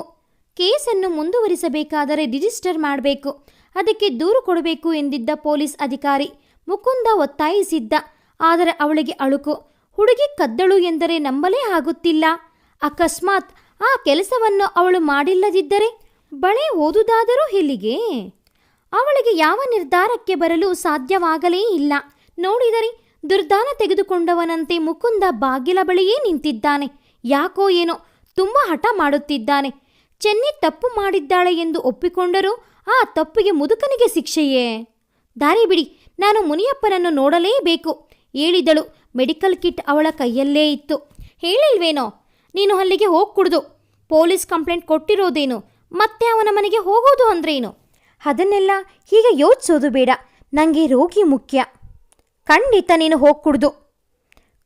ಕೇಸನ್ನು ಮುಂದುವರಿಸಬೇಕಾದರೆ ರಿಜಿಸ್ಟರ್ ಮಾಡಬೇಕು, ಅದಕ್ಕೆ ದೂರು ಕೊಡಬೇಕು ಎಂದಿದ್ದ ಪೊಲೀಸ್ ಅಧಿಕಾರಿ. ಮುಕುಂದ ಒತ್ತಾಯಿಸಿದ್ದ. ಆದರೆ ಅವಳಿಗೆ ಅಳುಕು. ಹುಡುಗಿ ಕದ್ದಳು ಎಂದರೆ ನಂಬಲೇ ಆಗುತ್ತಿಲ್ಲ. ಅಕಸ್ಮಾತ್ ಆ ಕೆಲಸವನ್ನು ಅವಳು ಮಾಡಿಲ್ಲದಿದ್ದರೆ ಬಳೆ ಓದುವುದಾದರೂ ಎಲ್ಲಿಗೆ? ಅವಳಿಗೆ ಯಾವ ನಿರ್ಧಾರಕ್ಕೆ ಬರಲು ಸಾಧ್ಯವಾಗಲೇ ಇಲ್ಲ. ನೋಡಿದರೆ ದುರ್ದಾನ ತೆಗೆದುಕೊಂಡವನಂತೆ ಮುಕುಂದ ಬಾಗಿಲ ಬಳಿಯೇ ನಿಂತಿದ್ದಾನೆ. ಯಾಕೋ ಏನೋ ತುಂಬ ಹಠ ಮಾಡುತ್ತಿದ್ದಾನೆ. ಚೆನ್ನಿ ತಪ್ಪು ಮಾಡಿದ್ದಾಳೆ ಎಂದು ಒಪ್ಪಿಕೊಂಡರೂ ಆ ತಪ್ಪಿಗೆ ಮುದುಕನಿಗೆ ಶಿಕ್ಷೆಯೇ? ದಾರಿ ಬಿಡಿ, ನಾನು ಮುನಿಯಪ್ಪನನ್ನು ನೋಡಲೇಬೇಕು ಹೇಳಿದಳು. ಮೆಡಿಕಲ್ ಕಿಟ್ ಅವಳ ಕೈಯಲ್ಲೇ ಇತ್ತು. ಹೇಳಿಲ್ವೇನೋ ನೀನು ಅಲ್ಲಿಗೆ ಹೋಗಿ ಕುಡ್ದು ಪೊಲೀಸ್ ಕಂಪ್ಲೇಂಟ್ ಕೊಟ್ಟಿರೋದೇನು? ಮತ್ತೆ ಅವನ ಮನೆಗೆ ಹೋಗೋದು ಅಂದ್ರೇನು? ಅದನ್ನೆಲ್ಲ ಹೀಗೆ ಯೋಚಿಸೋದು ಬೇಡ. ನನಗೆ ರೋಗಿ ಮುಖ್ಯ. ಖಂಡಿತ ನೀನು ಹೋಗಿ ಕುಡ್ದು.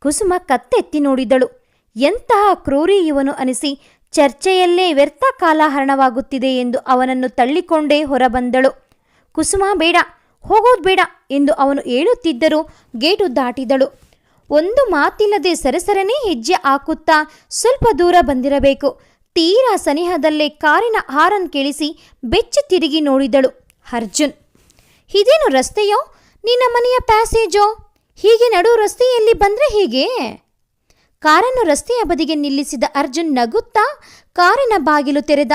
ಕುಸುಮ ಕತ್ತೆತ್ತಿ ನೋಡಿದಳು. ಎಂತಹ ಕ್ರೂರಿ ಇವನು ಅನಿಸಿ ಚರ್ಚೆಯಲ್ಲೇ ವ್ಯರ್ಥ ಕಾಲಹರಣವಾಗುತ್ತಿದೆ ಎಂದು ಅವನನ್ನು ತಳ್ಳಿಕೊಂಡೇ ಹೊರಬಂದಳು. ಕುಸುಮ ಬೇಡ, ಹೋಗೋದು ಬೇಡ ಎಂದು ಅವನು ಹೇಳುತ್ತಿದ್ದರೂ ಗೇಟು ದಾಟಿದಳು. ಒಂದು ಮಾತಿಲ್ಲದೆ ಸರಸರನೇ ಹೆಜ್ಜೆ ಹಾಕುತ್ತಾ ಸ್ವಲ್ಪ ದೂರ ಬಂದಿರಬೇಕು. ತೀರಾ ಸನಿಹದಲ್ಲೇ ಕಾರಿನ ಹಾರನ್ ಕೇಳಿಸಿ ಬೆಚ್ಚಿ ತಿರುಗಿ ನೋಡಿದಳು. ಅರ್ಜುನ್. ಇದೇನು ರಸ್ತೆಯೋ, ನಿನ್ನ ಮನೆಯ ಪ್ಯಾಸೇಜೋ? ಹೀಗೆ ನಡು ರಸ್ತೆಯಲ್ಲಿ ಬಂದರೆ ಹೇಗೆ? ಕಾರನ್ನು ರಸ್ತೆಯ ಬದಿಗೆ ನಿಲ್ಲಿಸಿದ ಅರ್ಜುನ್ ನಗುತ್ತಾ ಕಾರಿನ ಬಾಗಿಲು ತೆರೆದ.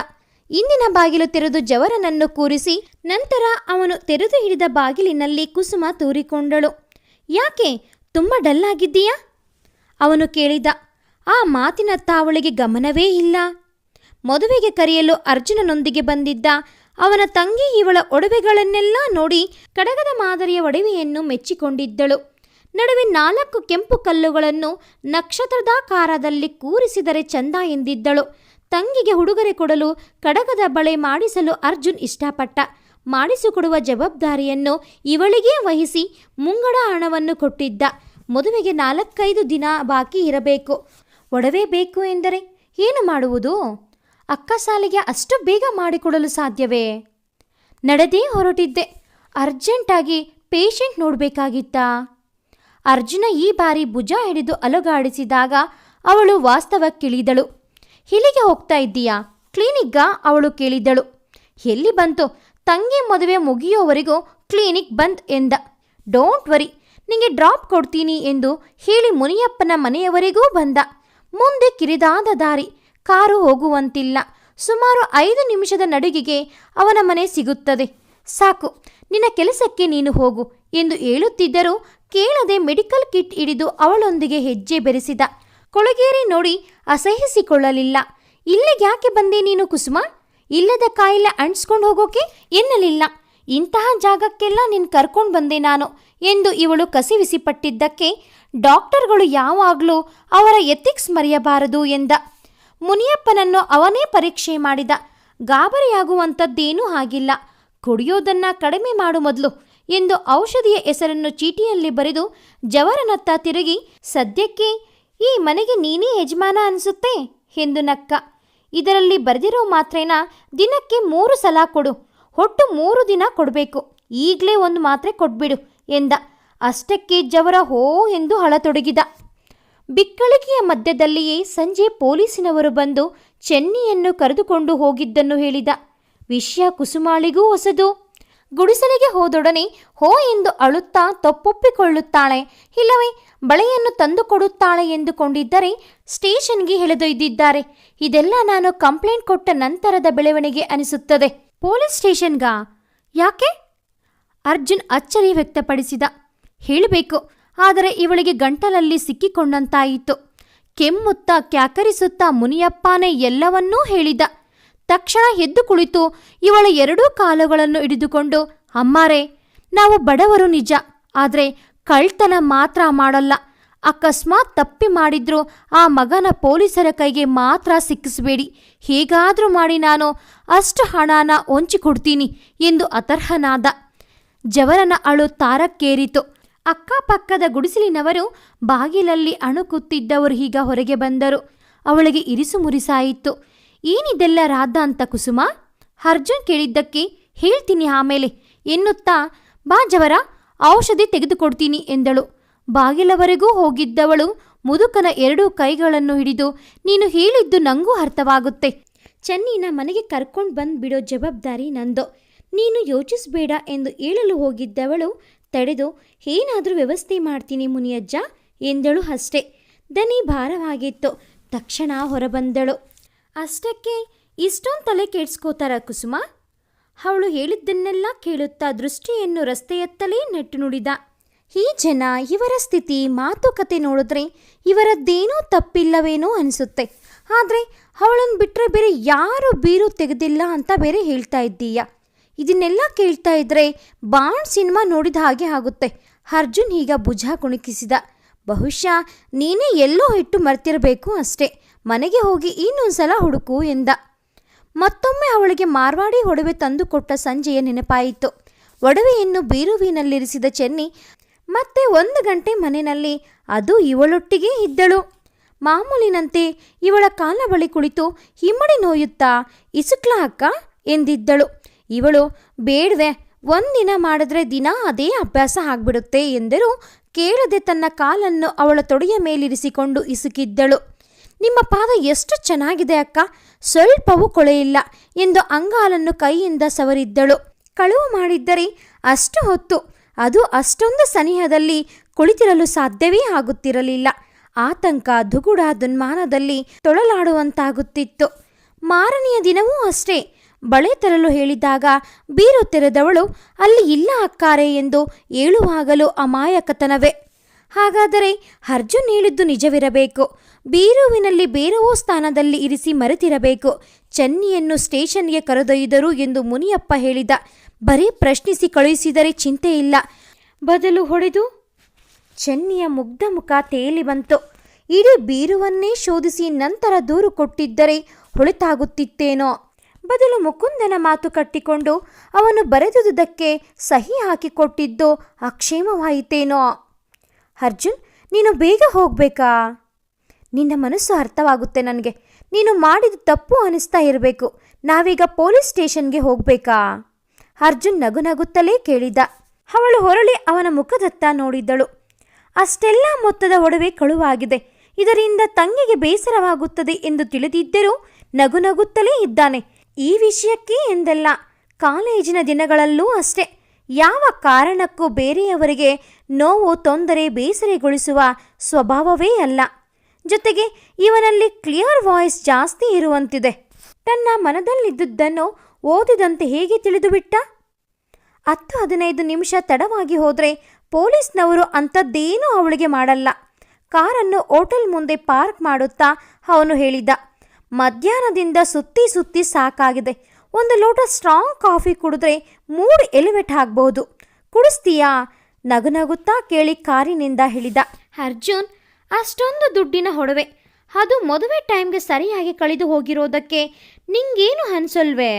ಇಂದಿನ ಬಾಗಿಲು ತೆರೆದು ಜವರನನ್ನು ಕೂರಿಸಿ ನಂತರ ಅವನು ತೆರೆದು ಹಿಡಿದ ಬಾಗಿಲಿನಲ್ಲಿ ಕುಸುಮ ತೂರಿಕೊಂಡಳು. ಯಾಕೆ, ತುಂಬ ಡಲ್ಲಾಗಿದ್ದೀಯಾ? ಅವನು ಕೇಳಿದ. ಆ ಮಾತಿನತ್ತ ಅವಳಿಗೆ ಗಮನವೇ ಇಲ್ಲ. ಮದುವೆಗೆ ಕರೆಯಲು ಅರ್ಜುನನೊಂದಿಗೆ ಬಂದಿದ್ದ ಅವನ ತಂಗಿ ಇವಳ ಒಡವೆಗಳನ್ನೆಲ್ಲ ನೋಡಿ ಕಡಗದ ಮಾದರಿಯ ಒಡವೆಯನ್ನು ಮೆಚ್ಚಿಕೊಂಡಿದ್ದಳು. ನಡುವೆ 4 ಕೆಂಪು ಕಲ್ಲುಗಳನ್ನು ನಕ್ಷತ್ರದಾಕಾರದಲ್ಲಿ ಕೂರಿಸಿದರೆ ಚಂದ ಎಂದಿದ್ದಳು. ತಂಗಿಗೆ ಉಡುಗೊರೆ ಕೊಡಲು ಕಡಗದ ಬಳೆ ಮಾಡಿಸಲು ಅರ್ಜುನ್ ಇಷ್ಟಪಟ್ಟ. ಮಾಡಿಸಿಕೊಡುವ ಜವಾಬ್ದಾರಿಯನ್ನು ಇವಳಿಗೇ ವಹಿಸಿ ಮುಂಗಡ ಹಣವನ್ನು ಕೊಟ್ಟಿದ್ದ. ಮದುವೆಗೆ 4-5 ದಿನ ಬಾಕಿ ಇರಬೇಕು. ಒಡವೆ ಬೇಕು ಎಂದರೆ ಏನು ಮಾಡುವುದು? ಅಕ್ಕ ಸಾಲಿಗೆ ಅಷ್ಟು ಬೇಗ ಮಾಡಿಕೊಡಲು ಸಾಧ್ಯವೇ? ನಡೆದೇ ಹೊರಟಿದ್ದೆ. ಅರ್ಜೆಂಟಾಗಿ ಪೇಷಂಟ್ ನೋಡಬೇಕಾಗಿತ್ತಾ? ಅರ್ಜುನ ಈ ಬಾರಿ ಭುಜ ಹಿಡಿದು ಅಲುಗಾಡಿಸಿದಾಗ ಅವಳು ವಾಸ್ತವಕ್ಕಿಳಿದಳು. ಇಲ್ಲಿಗೆ ಹೋಗ್ತಾ ಇದ್ದೀಯಾ? ಕ್ಲಿನಿಕ್ಗಾ ಅವಳು ಕೇಳಿದ್ದಳು. ಎಲ್ಲಿ ಬಂತು, ತಂಗಿ ಮದುವೆ ಮುಗಿಯೋವರೆಗೂ ಕ್ಲಿನಿಕ್ ಬಂದ್ ಎಂದ. ಡೋಂಟ್ ವರಿ, ನಿಂಗೆ ಡ್ರಾಪ್ ಕೊಡ್ತೀನಿ ಎಂದು ಹೇಳಿ ಮುನಿಯಪ್ಪನ ಮನೆಯವರೆಗೂ ಬಂದ. ಮುಂದೆ ಕಿರಿದಾದ ದಾರಿ, ಕಾರು ಹೋಗುವಂತಿಲ್ಲ. ಸುಮಾರು 5 ನಿಮಿಷದ ನಡುಗಿಗೆ ಅವನ ಮನೆ ಸಿಗುತ್ತದೆ. ಸಾಕು, ನಿನ್ನ ಕೆಲಸಕ್ಕೆ ನೀನು ಹೋಗು ಎಂದು ಹೇಳುತ್ತಿದ್ದರೂ ಕೇಳದೆ ಮೆಡಿಕಲ್ ಕಿಟ್ ಹಿಡಿದು ಅವಳೊಂದಿಗೆ ಹೆಜ್ಜೆ ಬೆರೆಸಿದ. ಕೊಳಗೇರಿ ನೋಡಿ ಅಸಹಿಸಿಕೊಳ್ಳಲಿಲ್ಲ. ಇಲ್ಲಿಗ್ಯಾಕೆ ಬಂದೆ ನೀನು ಕುಸುಮ? ಇಲ್ಲದ ಕಾಯಿಲೆ ಅಂಟಿಸ್ಕೊಂಡು ಹೋಗೋಕೆ ಎನ್ನಲಿಲ್ಲ. ಇಂತಹ ಜಾಗಕ್ಕೆಲ್ಲ ನೀನು ಕರ್ಕೊಂಡು ಬಂದೆ ನಾನು ಎಂದು ಇವಳು ಕಸಿವಿಸಿಪಟ್ಟಿದ್ದಕ್ಕೆ ಡಾಕ್ಟರ್ಗಳು ಯಾವಾಗಲೂ ಅವರ ಎಥಿಕ್ಸ್ ಮರೆಯಬಾರದು ಎಂದ. ಮುನಿಯಪ್ಪನನ್ನು ಅವನೇ ಪರೀಕ್ಷೆ ಮಾಡಿದ. ಗಾಬರಿಯಾಗುವಂಥದ್ದೇನೂ ಆಗಿಲ್ಲ. ಕುಡಿಯೋದನ್ನ ಕಡಿಮೆ ಮಾಡು ಮೊದಲು ಎಂದು ಔಷಧಿಯ ಹೆಸರನ್ನು ಚೀಟಿಯಲ್ಲಿ ಬರೆದು ಜವರನತ್ತ ತಿರುಗಿ, ಸದ್ಯಕ್ಕೆ ಈ ಮನೆಗೆ ನೀನೇ ಯಜಮಾನ ಅನಿಸುತ್ತೆ ಎಂದು ನಕ್ಕ. ಇದರಲ್ಲಿ ಬರೆದಿರೋ ಮಾತ್ರೆನ ದಿನಕ್ಕೆ 3 ಸಲ ಕೊಡು, ಒಟ್ಟು 3 ದಿನ ಕೊಡಬೇಕು. ಈಗಲೇ 1 ಮಾತ್ರೆ ಕೊಟ್ಬಿಡು ಎಂದ. ಅಷ್ಟಕ್ಕೆ ಜವರ ಹೋ ಎಂದು ಅಳತೊಡಗಿದ. ಬಿಕ್ಕಳಿಗೆಯ ಮಧ್ಯದಲ್ಲಿಯೇ ಸಂಜೆ ಪೊಲೀಸಿನವರು ಬಂದು ಚೆನ್ನಿಯನ್ನು ಕರೆದುಕೊಂಡು ಹೋಗಿದ್ದನ್ನು ಹೇಳಿದ. ವಿಷಯ ಕುಸುಮಾಳಿಗೂ ಹೊಸದು. ಗುಡಿಸಲಿಗೆ ಹೋದೊಡನೆ ಹೋ ಎಂದು ಅಳುತ್ತಾ ತಪ್ಪೊಪ್ಪಿಕೊಳ್ಳುತ್ತಾಳೆ, ಇಲ್ಲವೇ ಬಳೆಯನ್ನು ತಂದು ಕೊಡುತ್ತಾಳೆ ಎಂದುಕೊಂಡಿದ್ದರೆ ಸ್ಟೇಷನ್ಗೆ ಎಳೆದೊಯ್ದಿದ್ದಾರೆ. ಇದೆಲ್ಲ ನಾನು ಕಂಪ್ಲೇಂಟ್ ಕೊಟ್ಟ ನಂತರದ ಬೆಳವಣಿಗೆ ಅನಿಸುತ್ತದೆ. ಪೊಲೀಸ್ ಸ್ಟೇಷನ್ಗಾ? ಯಾಕೆ? ಅರ್ಜುನ್ ಅಚ್ಚರಿ ವ್ಯಕ್ತಪಡಿಸಿದ. ಹೇಳಬೇಕು, ಆದರೆ ಇವಳಿಗೆ ಗಂಟಲಲ್ಲಿ ಸಿಕ್ಕಿಕೊಂಡಂತಾಯಿತು. ಕೆಮ್ಮುತ್ತಾ ಕ್ಯಾಕರಿಸುತ್ತಾ ಮುನಿಯಪ್ಪನೇ ಎಲ್ಲವನ್ನೂ ಹೇಳಿದ. ತಕ್ಷಣ ಎದ್ದು ಕುಳಿತು ಇವಳ 2 ಕಾಲುಗಳನ್ನು ಹಿಡಿದುಕೊಂಡು, ಅಮ್ಮಾರೇ, ನಾವು ಬಡವರು ನಿಜ, ಆದರೆ ಕಳ್ತನ ಮಾತ್ರ ಮಾಡಲ್ಲ. ಅಕಸ್ಮಾತ್ ತಪ್ಪಿ ಮಾಡಿದ್ರೂ ಆ ಮಗನ ಪೊಲೀಸರ ಕೈಗೆ ಮಾತ್ರ ಸಿಕ್ಕಿಸಬೇಡಿ. ಹೇಗಾದರೂ ಮಾಡಿ ನಾನು ಅಷ್ಟು ಹಣನ ಹೊಂಚಿಕೊಡ್ತೀನಿ ಎಂದು ಅತರ್ಹನಾದ. ಜವರನ ಅಳು ತಾರಕ್ಕೇರಿತು. ಅಕ್ಕಪಕ್ಕದ ಗುಡಿಸಲಿನವರು ಬಾಗಿಲಲ್ಲಿ ಅಣುಕುತ್ತಿದ್ದವರು ಈಗ ಹೊರಗೆ ಬಂದರು. ಅವಳಿಗೆ ಇರಿಸು ಮುರಿಸಾಯಿತು. ಏನಿದೆಲ್ಲ ರಾಧಾಂತ ಕುಸುಮ? ಅರ್ಜುನ್ ಕೇಳಿದ್ದಕ್ಕೆ ಹೇಳ್ತೀನಿ ಆಮೇಲೆ ಎನ್ನುತ್ತಾ, ಬಾ ಜವರ, ಔಷಧಿ ತೆಗೆದುಕೊಡ್ತೀನಿ ಎಂದಳು. ಬಾಗಿಲವರೆಗೂ ಹೋಗಿದ್ದವಳು ಮುದುಕನ 2 ಕೈಗಳನ್ನು ಹಿಡಿದು, ನೀನು ಹೇಳಿದ್ದು ನಂಗೂ ಅರ್ಥವಾಗುತ್ತೆ. ಚೆನ್ನಿನ ಮನೆಗೆ ಕರ್ಕೊಂಡು ಬಂದು ಬಿಡೋ ಜವಾಬ್ದಾರಿ ನಂದು, ನೀನು ಯೋಚಿಸಬೇಡ ಎಂದು ಹೇಳಲು ಹೋಗಿದ್ದವಳು ತಡೆದು, ಏನಾದರೂ ವ್ಯವಸ್ಥೆ ಮಾಡ್ತೀನಿ ಮುನಿಯಜ್ಜ ಎಂದಳು ಅಷ್ಟೇ. ದನಿ ಭಾರವಾಗಿತ್ತು. ತಕ್ಷಣ ಹೊರಬಂದಳು. ಅಷ್ಟಕ್ಕೆ ಇಷ್ಟೊಂದು ತಲೆ ಕೆಡ್ಸ್ಕೋತಾರ ಕುಸುಮ? ಅವಳು ಹೇಳಿದ್ದನ್ನೆಲ್ಲ ಕೇಳುತ್ತಾ ದೃಷ್ಟಿಯನ್ನು ರಸ್ತೆಯತ್ತಲೇ ನೆಟ್ಟು ನುಡಿದ. ಈ ಜನ, ಇವರ ಸ್ಥಿತಿ, ಮಾತುಕತೆ ನೋಡಿದ್ರೆ ಇವರದ್ದೇನೂ ತಪ್ಪಿಲ್ಲವೇನೋ ಅನಿಸುತ್ತೆ. ಆದರೆ ಅವಳನ್ನು ಬಿಟ್ಟರೆ ಬೇರೆ ಯಾರೂ ಬೀರು ತೆಗೆದಿಲ್ಲ ಅಂತ ಬೇರೆ ಹೇಳ್ತಾ ಇದ್ದೀಯ. ಇದನ್ನೆಲ್ಲ ಕೇಳ್ತಾ ಇದ್ರೆ ಬಾಂಡ್ ಸಿನಿಮಾ ನೋಡಿದ ಹಾಗೆ ಆಗುತ್ತೆ. ಅರ್ಜುನ್ ಈಗ ಭುಜ ಕುಣುಕಿಸಿದ. ಬಹುಶಃ ನೀನೇ ಎಲ್ಲೋ ಇಟ್ಟು ಮರ್ತಿರಬೇಕು ಅಷ್ಟೇ. ಮನೆಗೆ ಹೋಗಿ ಇನ್ನೊಂದ್ಸಲ ಹುಡುಕು ಎಂದ. ಮತ್ತೊಮ್ಮೆ ಅವಳಿಗೆ ಮಾರ್ವಾಡಿ ಒಡವೆ ತಂದುಕೊಟ್ಟ ಸಂಜೆಯ ನೆನಪಾಯಿತು. ಒಡವೆಯನ್ನು ಬೀರುವಿನಲ್ಲಿರಿಸಿದ ಚೆನ್ನಿ ಮತ್ತೆ 1 ಗಂಟೆ ಮನೆಯಲ್ಲಿ, ಅದು ಇವಳೊಟ್ಟಿಗೆ ಇದ್ದಳು. ಮಾಮೂಲಿನಂತೆ ಇವಳ ಕಾಲ ಬಳಿ ಕುಳಿತು ಹಿಮ್ಮಡಿ ನೋಯುತ್ತಾ, ಇಸುಕ್ಲಾ ಅಕ್ಕ ಎಂದಿದ್ದಳು. ಇವಳು, ಬೇಡವೆ, 1 ದಿನ ಮಾಡಿದ್ರೆ ದಿನ ಅದೇ ಅಭ್ಯಾಸ ಆಗ್ಬಿಡುತ್ತೆ ಎಂದರೂ ಕೇಳದೆ ತನ್ನ ಕಾಲನ್ನು ಅವಳ ತೊಡೆಯ ಮೇಲಿರಿಸಿಕೊಂಡು ಇಸುಕಿದ್ದಳು. ನಿಮ್ಮ ಪಾದ ಎಷ್ಟು ಚೆನ್ನಾಗಿದೆ ಅಕ್ಕ, ಸ್ವಲ್ಪವೂ ಕೊಳೆಯಿಲ್ಲ ಎಂದು ಅಂಗಾಲನ್ನು ಕೈಯಿಂದ ಸವರಿದ್ದಳು. ಕಳುವು ಮಾಡಿದ್ದರೆ ಅಷ್ಟು ಹೊತ್ತು, ಅದು ಅಷ್ಟೊಂದು ಸನಿಹದಲ್ಲಿ ಕುಳಿತಿರಲು ಸಾಧ್ಯವೇ ಆಗುತ್ತಿರಲಿಲ್ಲ. ಆತಂಕ, ದುಗುಡ, ದುನ್ಮಾನದಲ್ಲಿ ತೊಳಲಾಡುವಂತಾಗುತ್ತಿತ್ತು. ಮಾರನೆಯ ದಿನವೂ ಅಷ್ಟೇ. ಬಳೆ ತರಲು ಹೇಳಿದಾಗ ಬೀರು ತೆರೆದವಳು, ಅಲ್ಲಿ ಇಲ್ಲ ಅಕ್ಕಾರೆ ಎಂದು ಹೇಳುವಾಗಲೂ ಅಮಾಯಕತನವೇ. ಹಾಗಾದರೆ ಅರ್ಜುನ್ ಹೇಳಿದ್ದು ನಿಜವಿರಬೇಕು. ಬೀರುವಿನಲ್ಲಿ ಬೇರೆಯೋ ಸ್ಥಾನದಲ್ಲಿ ಇರಿಸಿ ಮರೆತಿರಬೇಕು. ಚೆನ್ನಿಯನ್ನು ಸ್ಟೇಷನ್ಗೆ ಕರೆದೊಯ್ದರು ಎಂದು ಮುನಿಯಪ್ಪ ಹೇಳಿದ. ಬರೀ ಪ್ರಶ್ನಿಸಿ ಕಳುಹಿಸಿದರೆ ಚಿಂತೆ ಇಲ್ಲ, ಬದಲು ಹೊಡೆದು ಚೆನ್ನಿಯ ಮುಗ್ಧ ಮುಖ ತೇಲಿ ಬಂತು. ಇಡೀ ಬೀರುವನ್ನೇ ಶೋಧಿಸಿ ನಂತರ ದೂರು ಕೊಟ್ಟಿದ್ದರೆ ಹೊಳೆತಾಗುತ್ತಿತ್ತೇನೋ. ಬದಲು ಮುಕುಂದನ ಮಾತು ಕಟ್ಟಿಕೊಂಡು ಅವನು ಬರೆದುದಕ್ಕೆ ಸಹಿ ಹಾಕಿಕೊಟ್ಟಿದ್ದು ಅಕ್ಷೇಮವಾಯಿತೇನೋ. ಅರ್ಜುನ್, ನೀನು ಬೇಗ ಹೋಗಬೇಕಾ? ನಿನ್ನ ಮನಸ್ಸು ಅರ್ಥವಾಗುತ್ತೆ ನನಗೆ. ನೀನು ಮಾಡಿದ ತಪ್ಪು ಅನಿಸ್ತಾ ಇರಬೇಕು. ನಾವೀಗ ಪೊಲೀಸ್ ಸ್ಟೇಷನ್ಗೆ ಹೋಗಬೇಕಾ? ಅರ್ಜುನ್ ನಗುನಗುತ್ತಲೇ ಕೇಳಿದ. ಅವಳು ಹೊರಳಿ ಅವನ ಮುಖದತ್ತ ನೋಡಿದ್ದಳು. ಅಷ್ಟೆಲ್ಲ ಮೊತ್ತದ ಒಡವೆ ಕಳುವಾಗಿದೆ. ಇದರಿಂದ ತಂಗಿಗೆ ಬೇಸರವಾಗುತ್ತದೆ ಎಂದು ತಿಳಿದಿದ್ದರೂ ನಗು ನಗುತ್ತಲೇ ಇದ್ದಾನೆ. ಈ ವಿಷಯಕ್ಕೆ ಎಂದಲ್ಲ, ಕಾಲೇಜಿನ ದಿನಗಳಲ್ಲೂ ಅಷ್ಟೇ. ಯಾವ ಕಾರಣಕ್ಕೂ ಬೇರೆಯವರಿಗೆ ನೋವು, ತೊಂದರೆ, ಬೇಸರಗೊಳಿಸುವ ಸ್ವಭಾವವೇ ಅಲ್ಲ. ಜೊತೆಗೆ ಇವನಲ್ಲಿ ಕ್ಲಿಯರ್ ವಾಯ್ಸ್ ಜಾಸ್ತಿ ಇರುವಂತಿದೆ. ತನ್ನ ಮನದಲ್ಲಿದ್ದುದನ್ನು ಓದಿದಂತೆ ಹೇಗೆ ತಿಳಿದುಬಿಟ್ಟ? 10-15 ನಿಮಿಷ ತಡವಾಗಿ ಹೋದರೆ ಪೊಲೀಸ್ನವರು ಅಂಥದ್ದೇನೂ ಅವಳಿಗೆ ಮಾಡಲ್ಲ. ಕಾರನ್ನು ಹೋಟೆಲ್ ಮುಂದೆ ಪಾರ್ಕ್ ಮಾಡುತ್ತಾ ಅವನು ಹೇಳಿದ, ಮಧ್ಯಾಹ್ನದಿಂದ ಸುತ್ತಿ ಸುತ್ತಿ ಸಾಕಾಗಿದೆ. ಒಂದು ಲೋಟ ಸ್ಟ್ರಾಂಗ್ ಕಾಫಿ ಕುಡಿದ್ರೆ ಮೂಡ್ ಎಲಿವೇಟ್ ಆಗ್ಬೋದು. ಕುಡಿಸ್ತೀಯಾ? ನಗುನಗುತ್ತಾ ಕೇಳಿ ಕಾರಿನಿಂದ ಹೇಳಿದ. ಅರ್ಜುನ್, ಅಷ್ಟೊಂದು ದುಡ್ಡಿನ ಒಡವೆ, ಅದು ಮದುವೆ ಟೈಮ್ಗೆ ಸರಿಯಾಗಿ ಕಳೆದು ಹೋಗಿರೋದಕ್ಕೆ ನಿಂಗೇನು ಅನ್ಸಲ್ವೇ?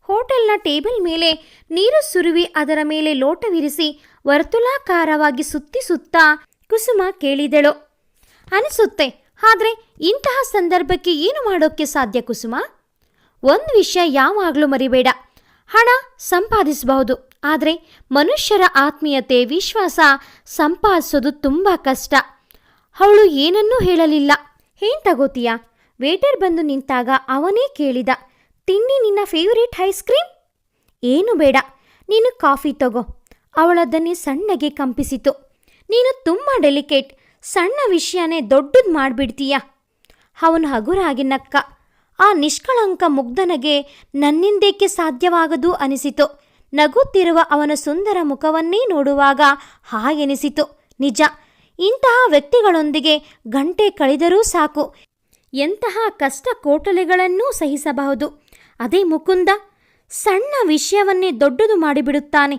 ಹೋಟೆಲ್ನ ಟೇಬಲ್ ಮೇಲೆ ನೀರು ಸುರುವಿ ಅದರ ಮೇಲೆ ಲೋಟವಿರಿಸಿ ವರ್ತುಲಾಕಾರವಾಗಿ ಸುತ್ತಿ ಸುತ್ತಾ ಕುಸುಮ ಕೇಳಿದಳು. ಅನಿಸುತ್ತೆ, ಆದರೆ ಇಂತಹ ಸಂದರ್ಭಕ್ಕೆ ಏನು ಮಾಡೋಕ್ಕೆ ಸಾಧ್ಯ ಕುಸುಮ? ಒಂದು ವಿಷಯ ಯಾವಾಗಲೂ ಮರಿಬೇಡ, ಹಣ ಸಂಪಾದಿಸಬಹುದು, ಆದರೆ ಮನುಷ್ಯರ ಆತ್ಮೀಯತೆ, ವಿಶ್ವಾಸ ಸಂಪಾದಿಸೋದು ತುಂಬ ಕಷ್ಟ. ಅವಳು ಏನನ್ನೂ ಹೇಳಲಿಲ್ಲ. ಏನ್ ತಗೋತೀಯಾ? ವೇಟರ್ ಬಂದು ನಿಂತಾಗ ಅವನೇ ಕೇಳಿದ. ತಿಂಡಿ ನಿನ್ನ ಫೇವರೇಟ್ ಐಸ್ ಕ್ರೀಮ್? ಏನು ಬೇಡ, ನೀನು ಕಾಫಿ ತಗೋ. ಅವಳ ದನಿ ಸಣ್ಣಗೆ ಕಂಪಿಸಿತು. ನೀನು ತುಂಬ ಡೆಲಿಕೇಟ್, ಸಣ್ಣ ವಿಷಯನೇ ದೊಡ್ಡದು ಮಾಡಿಬಿಡ್ತೀಯ. ಅವನು ಹಗುರಾಗಿ ನಕ್ಕ. ಆ ನಿಷ್ಕಳಂಕ ಮುಗ್ಧನಿಗೆ ನನ್ನಿಂದೇಕೆ ಸಾಧ್ಯವಾಗದು ಅನಿಸಿತು. ನಗುತ್ತಿರುವ ಅವನ ಸುಂದರ ಮುಖವನ್ನೇ ನೋಡುವಾಗ ಎನಿಸಿತು. ನಿಜ, ಇಂತಹ ವ್ಯಕ್ತಿಗಳೊಂದಿಗೆ ಗಂಟೆ ಕಳೆದರೂ ಸಾಕು, ಎಂತಹ ಕಷ್ಟ ಕೋಟಲೆಗಳನ್ನೂ ಸಹಿಸಬಹುದು. ಅದೇ ಮುಕುಂದ ಸಣ್ಣ ವಿಷಯವನ್ನೇ ದೊಡ್ಡದು ಮಾಡಿಬಿಡುತ್ತಾನೆ.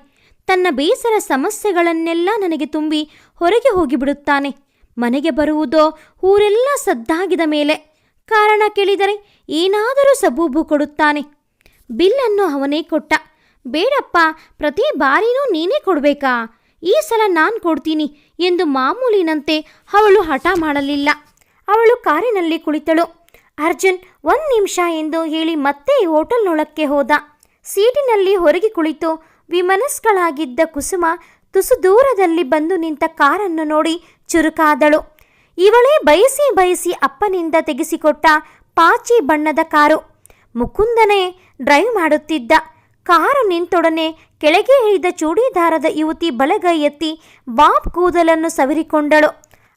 ತನ್ನ ಬೇಸರ ಸಮಸ್ಯೆಗಳನ್ನೆಲ್ಲ ನನಗೆ ತುಂಬಿ ಹೊರಗೆ ಹೋಗಿಬಿಡುತ್ತಾನೆ. ಮನೆಗೆ ಬರುವುದೋ ಊರೆಲ್ಲ ಸದ್ದಾಗಿದ ಮೇಲೆ. ಕಾರಣ ಕೇಳಿದರೆ ಏನಾದರೂ ಸಬೂಬು ಕೊಡುತ್ತಾನೆ. ಬಿಲ್ಲನ್ನು ಅವನೇ ಕೊಟ್ಟ. ಬೇಡಪ್ಪ, ಪ್ರತಿ ಬಾರಿನೂ ನೀನೇ ಕೊಡಬೇಕಾ? ಈ ಸಲ ನಾನು ಕೊಡ್ತೀನಿ ಎಂದು ಮಾಮೂಲಿನಂತೆ ಅವಳು ಹಠ ಮಾಡಲಿಲ್ಲ. ಅವಳು ಕಾರಿನಲ್ಲಿ ಕುಳಿತಳು. ಅರ್ಜುನ್ 1 ನಿಮಿಷ ಎಂದು ಹೇಳಿ ಮತ್ತೆ ಹೋಟೆಲ್ನೊಳಕ್ಕೆ ಹೋದ. ಸೀಟಿನಲ್ಲಿ ಹೊರಗೆ ಕುಳಿತು ವಿಮನಸ್ಗಳಾಗಿದ್ದ ಕುಸುಮ ತುಸು ದೂರದಲ್ಲಿ ಬಂದು ನಿಂತ ಕಾರನ್ನು ನೋಡಿ ಚುರುಕಾದಳು. ಇವಳೇ ಬಯಸಿ ಬಯಸಿ ಅಪ್ಪನಿಂದ ತೆಗೆಸಿಕೊಟ್ಟ ಪಾಚಿ ಬಣ್ಣದ ಕಾರು. ಮುಕುಂದನೇ ಡ್ರೈವ್ ಮಾಡುತ್ತಿದ್ದ. ಕಾರು ನಿಂತೊಡನೆ ಕೆಳಗೆ ಇಳಿದ ಚೂಡಿದಾರದ ಯುವತಿ ಬಲಗೈ ಎತ್ತಿ ಬಾಬ್ ಕೂದಲನ್ನು ಸವರಿಕೊಂಡಳು.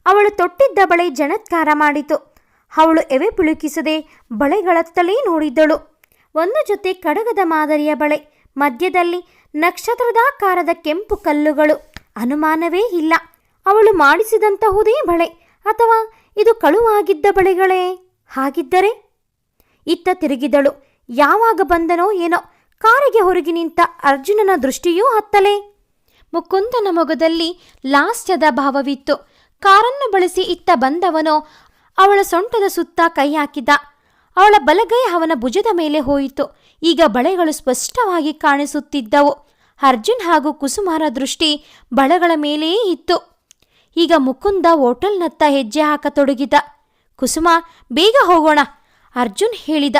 ಅವಳು ತೊಟ್ಟಿದ್ದ ಬಳೆ ಜಣತ್ಕಾರ ಮಾಡಿತು. ಅವಳು ಎವೆ ಪುಳುಕಿಸದೆ ಬಳೆಗಳತ್ತಲೇ ನೋಡಿದ್ದಳು. ಒಂದು ಜೊತೆ ಕಡಗದ ಮಾದರಿಯ ಬಳೆ, ಮಧ್ಯದಲ್ಲಿ ನಕ್ಷತ್ರದಾಕಾರದ ಕೆಂಪು ಕಲ್ಲುಗಳು. ಅನುಮಾನವೇ ಇಲ್ಲ, ಅವಳು ಮಾಡಿಸಿದಂತಹುದೇ ಬಳೆ, ಅಥವಾ ಇದು ಕಳುವಾಗಿದ್ದ ಬಳೆಗಳೇ? ಹಾಗಿದ್ದರೆ ಇತ್ತ ತಿರುಗಿದಳು. ಯಾವಾಗ ಬಂದನೋ ಏನೋ, ಕಾರಿಗೆ ಹೊರಗೆ ನಿಂತ ಅರ್ಜುನನ ದೃಷ್ಟಿಯೂ ಹತ್ತಲೇ. ಮುಕುಂದನ ಮೊಗದಲ್ಲಿ ಲಾಸ್ಯದ ಭಾವವಿತ್ತು. ಕಾರನ್ನು ಬಳಸಿ ಇತ್ತ ಬಂದವನೋ ಅವಳ ಸೊಂಟದ ಸುತ್ತ ಕೈ ಹಾಕಿದ. ಅವಳ ಬಲಗೈ ಅವನ ಭುಜದ ಮೇಲೆ ಹೋಯಿತು. ಈಗ ಬಳೆಗಳು ಸ್ಪಷ್ಟವಾಗಿ ಕಾಣಿಸುತ್ತಿದ್ದವು. ಅರ್ಜುನ್ ಹಾಗೂ ಕುಸುಮಾರ ದೃಷ್ಟಿ ಬಳೆಗಳ ಮೇಲೆಯೇ ಇತ್ತು. ಈಗ ಮುಕುಂದ ಹೋಟೆಲ್ನತ್ತ ಹೆಜ್ಜೆ ಹಾಕತೊಡಗಿದ. ಕುಸುಮ, ಬೇಗ ಹೋಗೋಣ, ಅರ್ಜುನ್ ಹೇಳಿದ.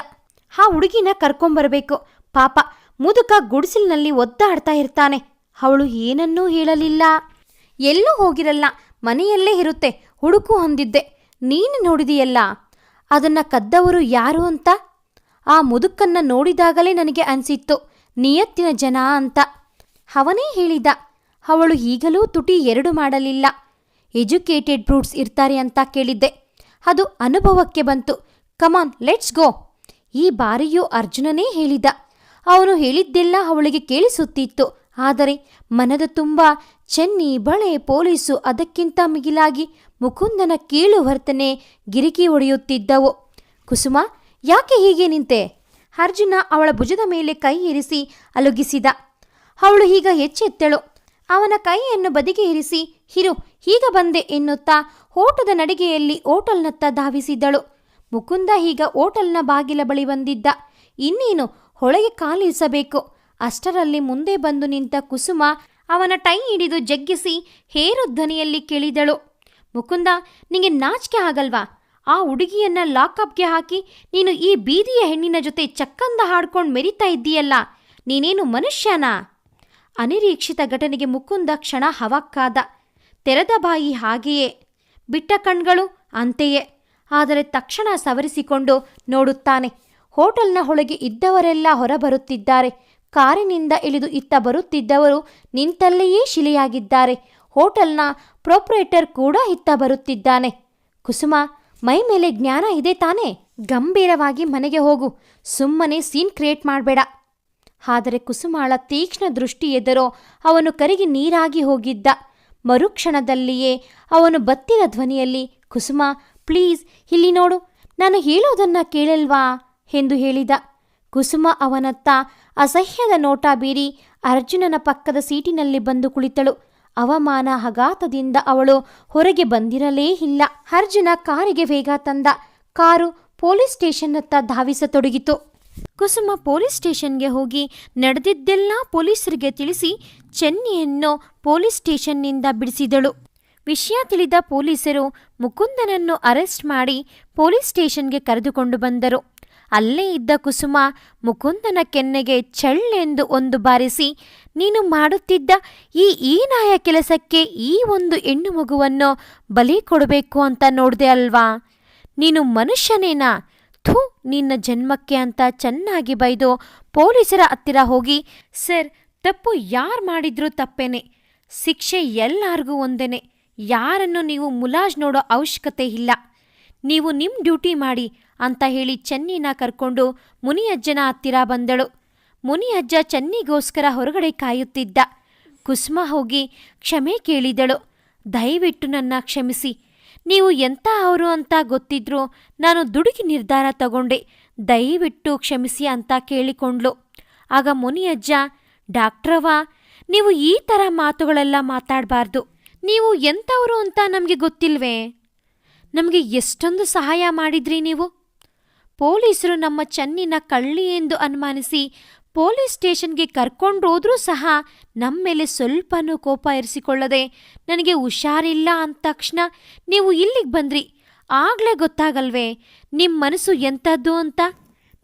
ಆ ಹುಡುಗಿನ ಕರ್ಕೊಂಬರಬೇಕು. ಪಾಪ, ಮುದುಕ ಗುಡಿಸಿಲಿನಲ್ಲಿ ಒದ್ದಾಡ್ತಾ ಇರ್ತಾನೆ. ಅವಳು ಏನನ್ನೂ ಹೇಳಲಿಲ್ಲ. ಎಲ್ಲೂ ಹೋಗಿರಲ್ಲ, ಮನೆಯಲ್ಲೇ ಇರುತ್ತೆ, ಹುಡುಕು ಹೊಂದಿದ್ದೆ. ನೀನು ನೋಡಿದೆಯಲ್ಲ, ಅದನ್ನು ಕದ್ದವರು ಯಾರು ಅಂತ? ಆ ಮುದುಕನ್ನ ನೋಡಿದಾಗಲೇ ನನಗೆ ಅನಿಸಿತ್ತು, ನಿಯತ್ತಿನ ಜನ ಅಂತ. ಅವನೇ ಹೇಳಿದ. ಅವಳು ಈಗಲೂ ತುಟಿ 2 ಮಾಡಲಿಲ್ಲ. ಎಜುಕೇಟೆಡ್ ಬ್ರೂಟ್ಸ್ ಇರ್ತಾರೆ ಅಂತ ಕೇಳಿದ್ದೆ, ಅದು ಅನುಭವಕ್ಕೆ ಬಂತು. ಕಮಾನ್, ಲೆಟ್ಸ್ ಗೋ. ಈ ಬಾರಿಯೂ ಅರ್ಜುನನೇ ಹೇಳಿದ. ಅವನು ಹೇಳಿದ್ದೆಲ್ಲ ಅವಳಿಗೆ ಕೇಳಿಸುತ್ತಿತ್ತು. ಆದರೆ ಮನದ ತುಂಬ ಚೆನ್ನಿ, ಬಳೆ, ಪೊಲೀಸು, ಅದಕ್ಕಿಂತ ಮಿಗಿಲಾಗಿ ಮುಕುಂದನ ಕೀಳು ವರ್ತನೆ ಗಿರಿಕಿ ಹೊಡೆಯುತ್ತಿದ್ದವು. ಕುಸುಮ, ಯಾಕೆ ಹೀಗೆ ನಿಂತೆ? ಅರ್ಜುನ ಅವಳ ಭುಜದ ಮೇಲೆ ಕೈ ಇರಿಸಿ ಅಲುಗಿಸಿದ. ಅವಳು ಈಗ ಎಚ್ಚೆತ್ತಳು. ಅವನ ಕೈಯನ್ನು ಬದಿಗೆ ಇರಿಸಿ, ಹಿರು, ಹೀಗ ಬಂದೆ ಎನ್ನುತ್ತಾ ಓಟದ ನಡಿಗೆಯಲ್ಲಿ ಹೋಟೆಲ್ನತ್ತ ಧಾವಿಸಿದಳು. ಮುಕುಂದ ಈಗ ಹೋಟೆಲ್ನ ಬಾಗಿಲ ಬಳಿ ಬಂದಿದ್ದ. ಇನ್ನೇನು ಒಳಗೆ ಕಾಲಿರಿಸಬೇಕು. ಅಷ್ಟರಲ್ಲಿ ಮುಂದೆ ಬಂದು ನಿಂತ ಕುಸುಮ ಅವನ ಟೈ ಹಿಡಿದು ಜಗ್ಗಿಸಿ ಹೇರು ಧ್ವನಿಯಲ್ಲಿ ಕೇಳಿದಳು. ಮುಕುಂದ, ನಿಂಗೆ ನಾಚಿಕೆ ಆಗಲ್ವಾ? ಆ ಹುಡುಗಿಯನ್ನ ಲಾಕಪ್ಗೆ ಹಾಕಿ ನೀನು ಈ ಬೀದಿಯ ಹೆಣ್ಣಿನ ಜೊತೆ ಚಕ್ಕಂದ ಹಾಡ್ಕೊಂಡು ಮೆರಿತಾ ಇದ್ದೀಯಲ್ಲ, ನೀನೇನು ಮನುಷ್ಯನಾ? ಅನಿರೀಕ್ಷಿತ ಘಟನೆಗೆ ಮುಕುಂದ ಕ್ಷಣ ಹವಕ್ಕಾದ. ತೆರೆದ ಬಾಯಿ ಹಾಗೆಯೇ, ಬಿಟ್ಟ ಕಣ್ಗಳು ಅಂತೆಯೇ. ಆದರೆ ತಕ್ಷಣ ಸವರಿಸಿಕೊಂಡು ನೋಡುತ್ತಾನೆ. ಹೋಟೆಲ್ನ ಒಳಗೆ ಇದ್ದವರೆಲ್ಲ ಹೊರಬರುತ್ತಿದ್ದಾರೆ. ಕಾರಿನಿಂದ ಇಳಿದು ಇತ್ತ ಬರುತ್ತಿದ್ದವರು ನಿಂತಲ್ಲಿಯೇ ಶಿಲೆಯಾಗಿದ್ದಾರೆ. ಹೋಟೆಲ್ನ ಪ್ರೊಪ್ರೈಟರ್ ಕೂಡ ಇತ್ತ ಬರುತ್ತಿದ್ದಾನೆ. ಕುಸುಮ, ಮೈ ಮೇಲೆ ಜ್ಞಾನ ಇದೆ ತಾನೇ? ಗಂಭೀರವಾಗಿ ಮನೆಗೆ ಹೋಗು. ಸುಮ್ಮನೆ ಸೀನ್ ಕ್ರಿಯೇಟ್ ಮಾಡಬೇಡ. ಆದರೆ ಕುಸುಮಾಳ ತೀಕ್ಷ್ಣ ದೃಷ್ಟಿ ಎದುರೋ ಅವನು ಕರಗಿ ನೀರಾಗಿ ಹೋಗಿದ್ದ. ಮರುಕ್ಷಣದಲ್ಲಿಯೇ ಅವನು ಬತ್ತಿದ ಧ್ವನಿಯಲ್ಲಿ, ಕುಸುಮ ಪ್ಲೀಸ್ ಇಲ್ಲಿ ನೋಡು, ನಾನು ಹೇಳೋದನ್ನ ಕೇಳಲ್ವಾ ಎಂದು ಹೇಳಿದ. ಕುಸುಮ ಅವನತ್ತ ಅಸಹ್ಯದ ನೋಟ ಬೀರಿ ಅರ್ಜುನನ ಪಕ್ಕದ ಸೀಟಿನಲ್ಲಿ ಬಂದು ಕುಳಿತಳು. ಅವಮಾನ ಆಘಾತದಿಂದ ಅವಳು ಹೊರಗೆ ಬಂದಿರಲೇ ಇಲ್ಲ. ಅರ್ಜುನ ಕಾರಿಗೆ ವೇಗ ತಂದ. ಕಾರು ಪೊಲೀಸ್ ಸ್ಟೇಷನ್ನತ್ತ ಧಾವಿಸತೊಡಗಿತು. ಕುಸುಮ ಪೊಲೀಸ್ ಸ್ಟೇಷನ್ಗೆ ಹೋಗಿ ನಡೆದಿದ್ದೆಲ್ಲ ಪೊಲೀಸರಿಗೆ ತಿಳಿಸಿ ಚೆನ್ನಿಯನ್ನು ಪೊಲೀಸ್ ಸ್ಟೇಷನ್ನಿಂದ ಬಿಡಿಸಿದಳು. ವಿಷಯ ತಿಳಿದ ಪೊಲೀಸರು ಮುಕುಂದನನ್ನು ಅರೆಸ್ಟ್ ಮಾಡಿ ಪೊಲೀಸ್ ಸ್ಟೇಷನ್ಗೆ ಕರೆದುಕೊಂಡು ಬಂದರು. ಅಲ್ಲೇ ಇದ್ದ ಕುಸುಮ ಮುಕುಂದನ ಕೆನ್ನೆಗೆ ಚಳ್ಳೆಂದು ಒಂದು ಬಾರಿಸಿ, ನೀನು ಮಾಡುತ್ತಿದ್ದ ಈ ಹೀನಾಯ ಕೆಲಸಕ್ಕೆ ಈ ಒಂದು ಹೆಣ್ಣು ಮಗುವನ್ನು ಬಲಿ ಕೊಡಬೇಕು ಅಂತ ನೋಡ್ದೆ ಅಲ್ವಾ? ನೀನು ಮನುಷ್ಯನೇನಾ? ಥೂ, ನಿನ್ನ ಜನ್ಮಕ್ಕೆ ಅಂತ ಚೆನ್ನಾಗಿ ಬೈದು ಪೊಲೀಸರ ಹತ್ತಿರ ಹೋಗಿ, ಸರ್ ತಪ್ಪು ಯಾರು ಮಾಡಿದ್ರೂ ತಪ್ಪೇನೆ, ಶಿಕ್ಷೆ ಎಲ್ಲರಿಗೂ ಒಂದೇನೆ, ಯಾರನ್ನು ನೀವು ಮುಲಾಜ್ ನೋಡೋ ಅವಶ್ಯಕತೆ ಇಲ್ಲ, ನೀವು ನಿಮ್ಮ ಡ್ಯೂಟಿ ಮಾಡಿ ಅಂತ ಹೇಳಿ ಚೆನ್ನಿನ ಕರ್ಕೊಂಡು ಮುನಿಯಜ್ಜನ ಹತ್ತಿರ ಬಂದಳು. ಮುನಿಯಜ್ಜ ಚೆನ್ನಿಗೋಸ್ಕರ ಹೊರಗಡೆ ಕಾಯುತ್ತಿದ್ದ. ಕುಸುಮ ಹೋಗಿ ಕ್ಷಮೆ ಕೇಳಿದಳು. ದಯವಿಟ್ಟು ನನ್ನ ಕ್ಷಮಿಸಿ, ನೀವು ಎಂಥ ಅವರು ಅಂತ ಗೊತ್ತಿದ್ರೂ ನಾನು ದುಡುಕಿ ನಿರ್ಧಾರ ತಗೊಂಡೆ, ದಯವಿಟ್ಟು ಕ್ಷಮಿಸಿ ಅಂತ ಕೇಳಿಕೊಂಡ್ಲು. ಆಗ ಮುನಿಯಜ್ಜ, ಡಾಕ್ಟ್ರವ್ವ, ನೀವು ಈ ಥರ ಮಾತುಗಳೆಲ್ಲ ಮಾತಾಡಬಾರ್ದು. ನೀವು ಎಂಥವರು ಅಂತ ನಮಗೆ ಗೊತ್ತಿಲ್ವೇ? ನಮಗೆ ಎಷ್ಟೊಂದು ಸಹಾಯ ಮಾಡಿದ್ರಿ ನೀವು. ಪೊಲೀಸರು ನಮ್ಮ ಚೆನ್ನಿನ ಕಳ್ಳಿ ಎಂದು ಅನುಮಾನಿಸಿ ಪೊಲೀಸ್ ಸ್ಟೇಷನ್ಗೆ ಕರ್ಕೊಂಡೋದ್ರೂ ಸಹ ನಮ್ಮ ಮೇಲೆ ಸ್ವಲ್ಪನೂ ಕೋಪ ಇರಿಸಿಕೊಳ್ಳದೆ ನನಗೆ ಹುಷಾರಿಲ್ಲ ಅಂದ ತಕ್ಷಣ ನೀವು ಇಲ್ಲಿಗೆ ಬಂದ್ರಿ. ಆಗಲೇ ಗೊತ್ತಾಗಲ್ವೇ ನಿಮ್ಮ ಮನಸ್ಸು ಎಂಥದ್ದು ಅಂತ?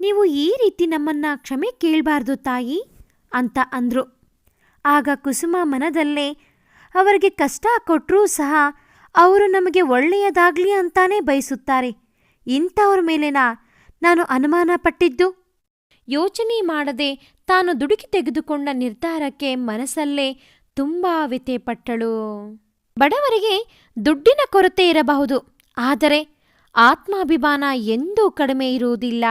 ನೀವು ಈ ರೀತಿ ನಮ್ಮನ್ನು ಕ್ಷಮೆ ಕೇಳಬಾರ್ದು ತಾಯಿ ಅಂತ ಅಂದರು. ಆಗ ಕುಸುಮ ಮನದಲ್ಲೇ, ಅವರಿಗೆ ಕಷ್ಟ ಕೊಟ್ಟರೂ ಸಹ ಅವರು ನಮಗೆ ಒಳ್ಳೆಯದಾಗಲಿ ಅಂತಾನೇ ಬಯಸುತ್ತಾರೆ, ಇಂಥವ್ರ ಮೇಲೆನಾ ನಾನು ಅನುಮಾನ ಪಟ್ಟಿದ್ದು? ಯೋಚನೆ ಮಾಡದೆ ತಾನು ದುಡುಕಿ ತೆಗೆದುಕೊಂಡ ನಿರ್ಧಾರಕ್ಕೆ ಮನಸ್ಸಲ್ಲೇ ತುಂಬ ವ್ಯಥೆಪಟ್ಟಳು. ಬಡವರಿಗೆ ದುಡ್ಡಿನ ಕೊರತೆ ಇರಬಹುದು, ಆದರೆ ಆತ್ಮಾಭಿಮಾನ ಎಂದೂ ಕಡಿಮೆ ಇರುವುದಿಲ್ಲ.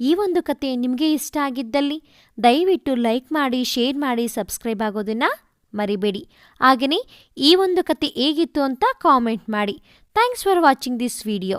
ಈ ಒಂದು ಕತೆ ನಿಮಗೆ ಇಷ್ಟ ಆಗಿದ್ದಲ್ಲಿ ದಯವಿಟ್ಟು ಲೈಕ್ ಮಾಡಿ, ಶೇರ್ ಮಾಡಿ, ಸಬ್ಸ್ಕ್ರೈಬ್ ಆಗೋದನ್ನು ಮರಿಬೇಡಿ. ಹಾಗೆಯೇ ಈ ಒಂದು ಕತೆ ಹೇಗಿತ್ತು ಅಂತ ಕಾಮೆಂಟ್ ಮಾಡಿ. Thanks for watching this video.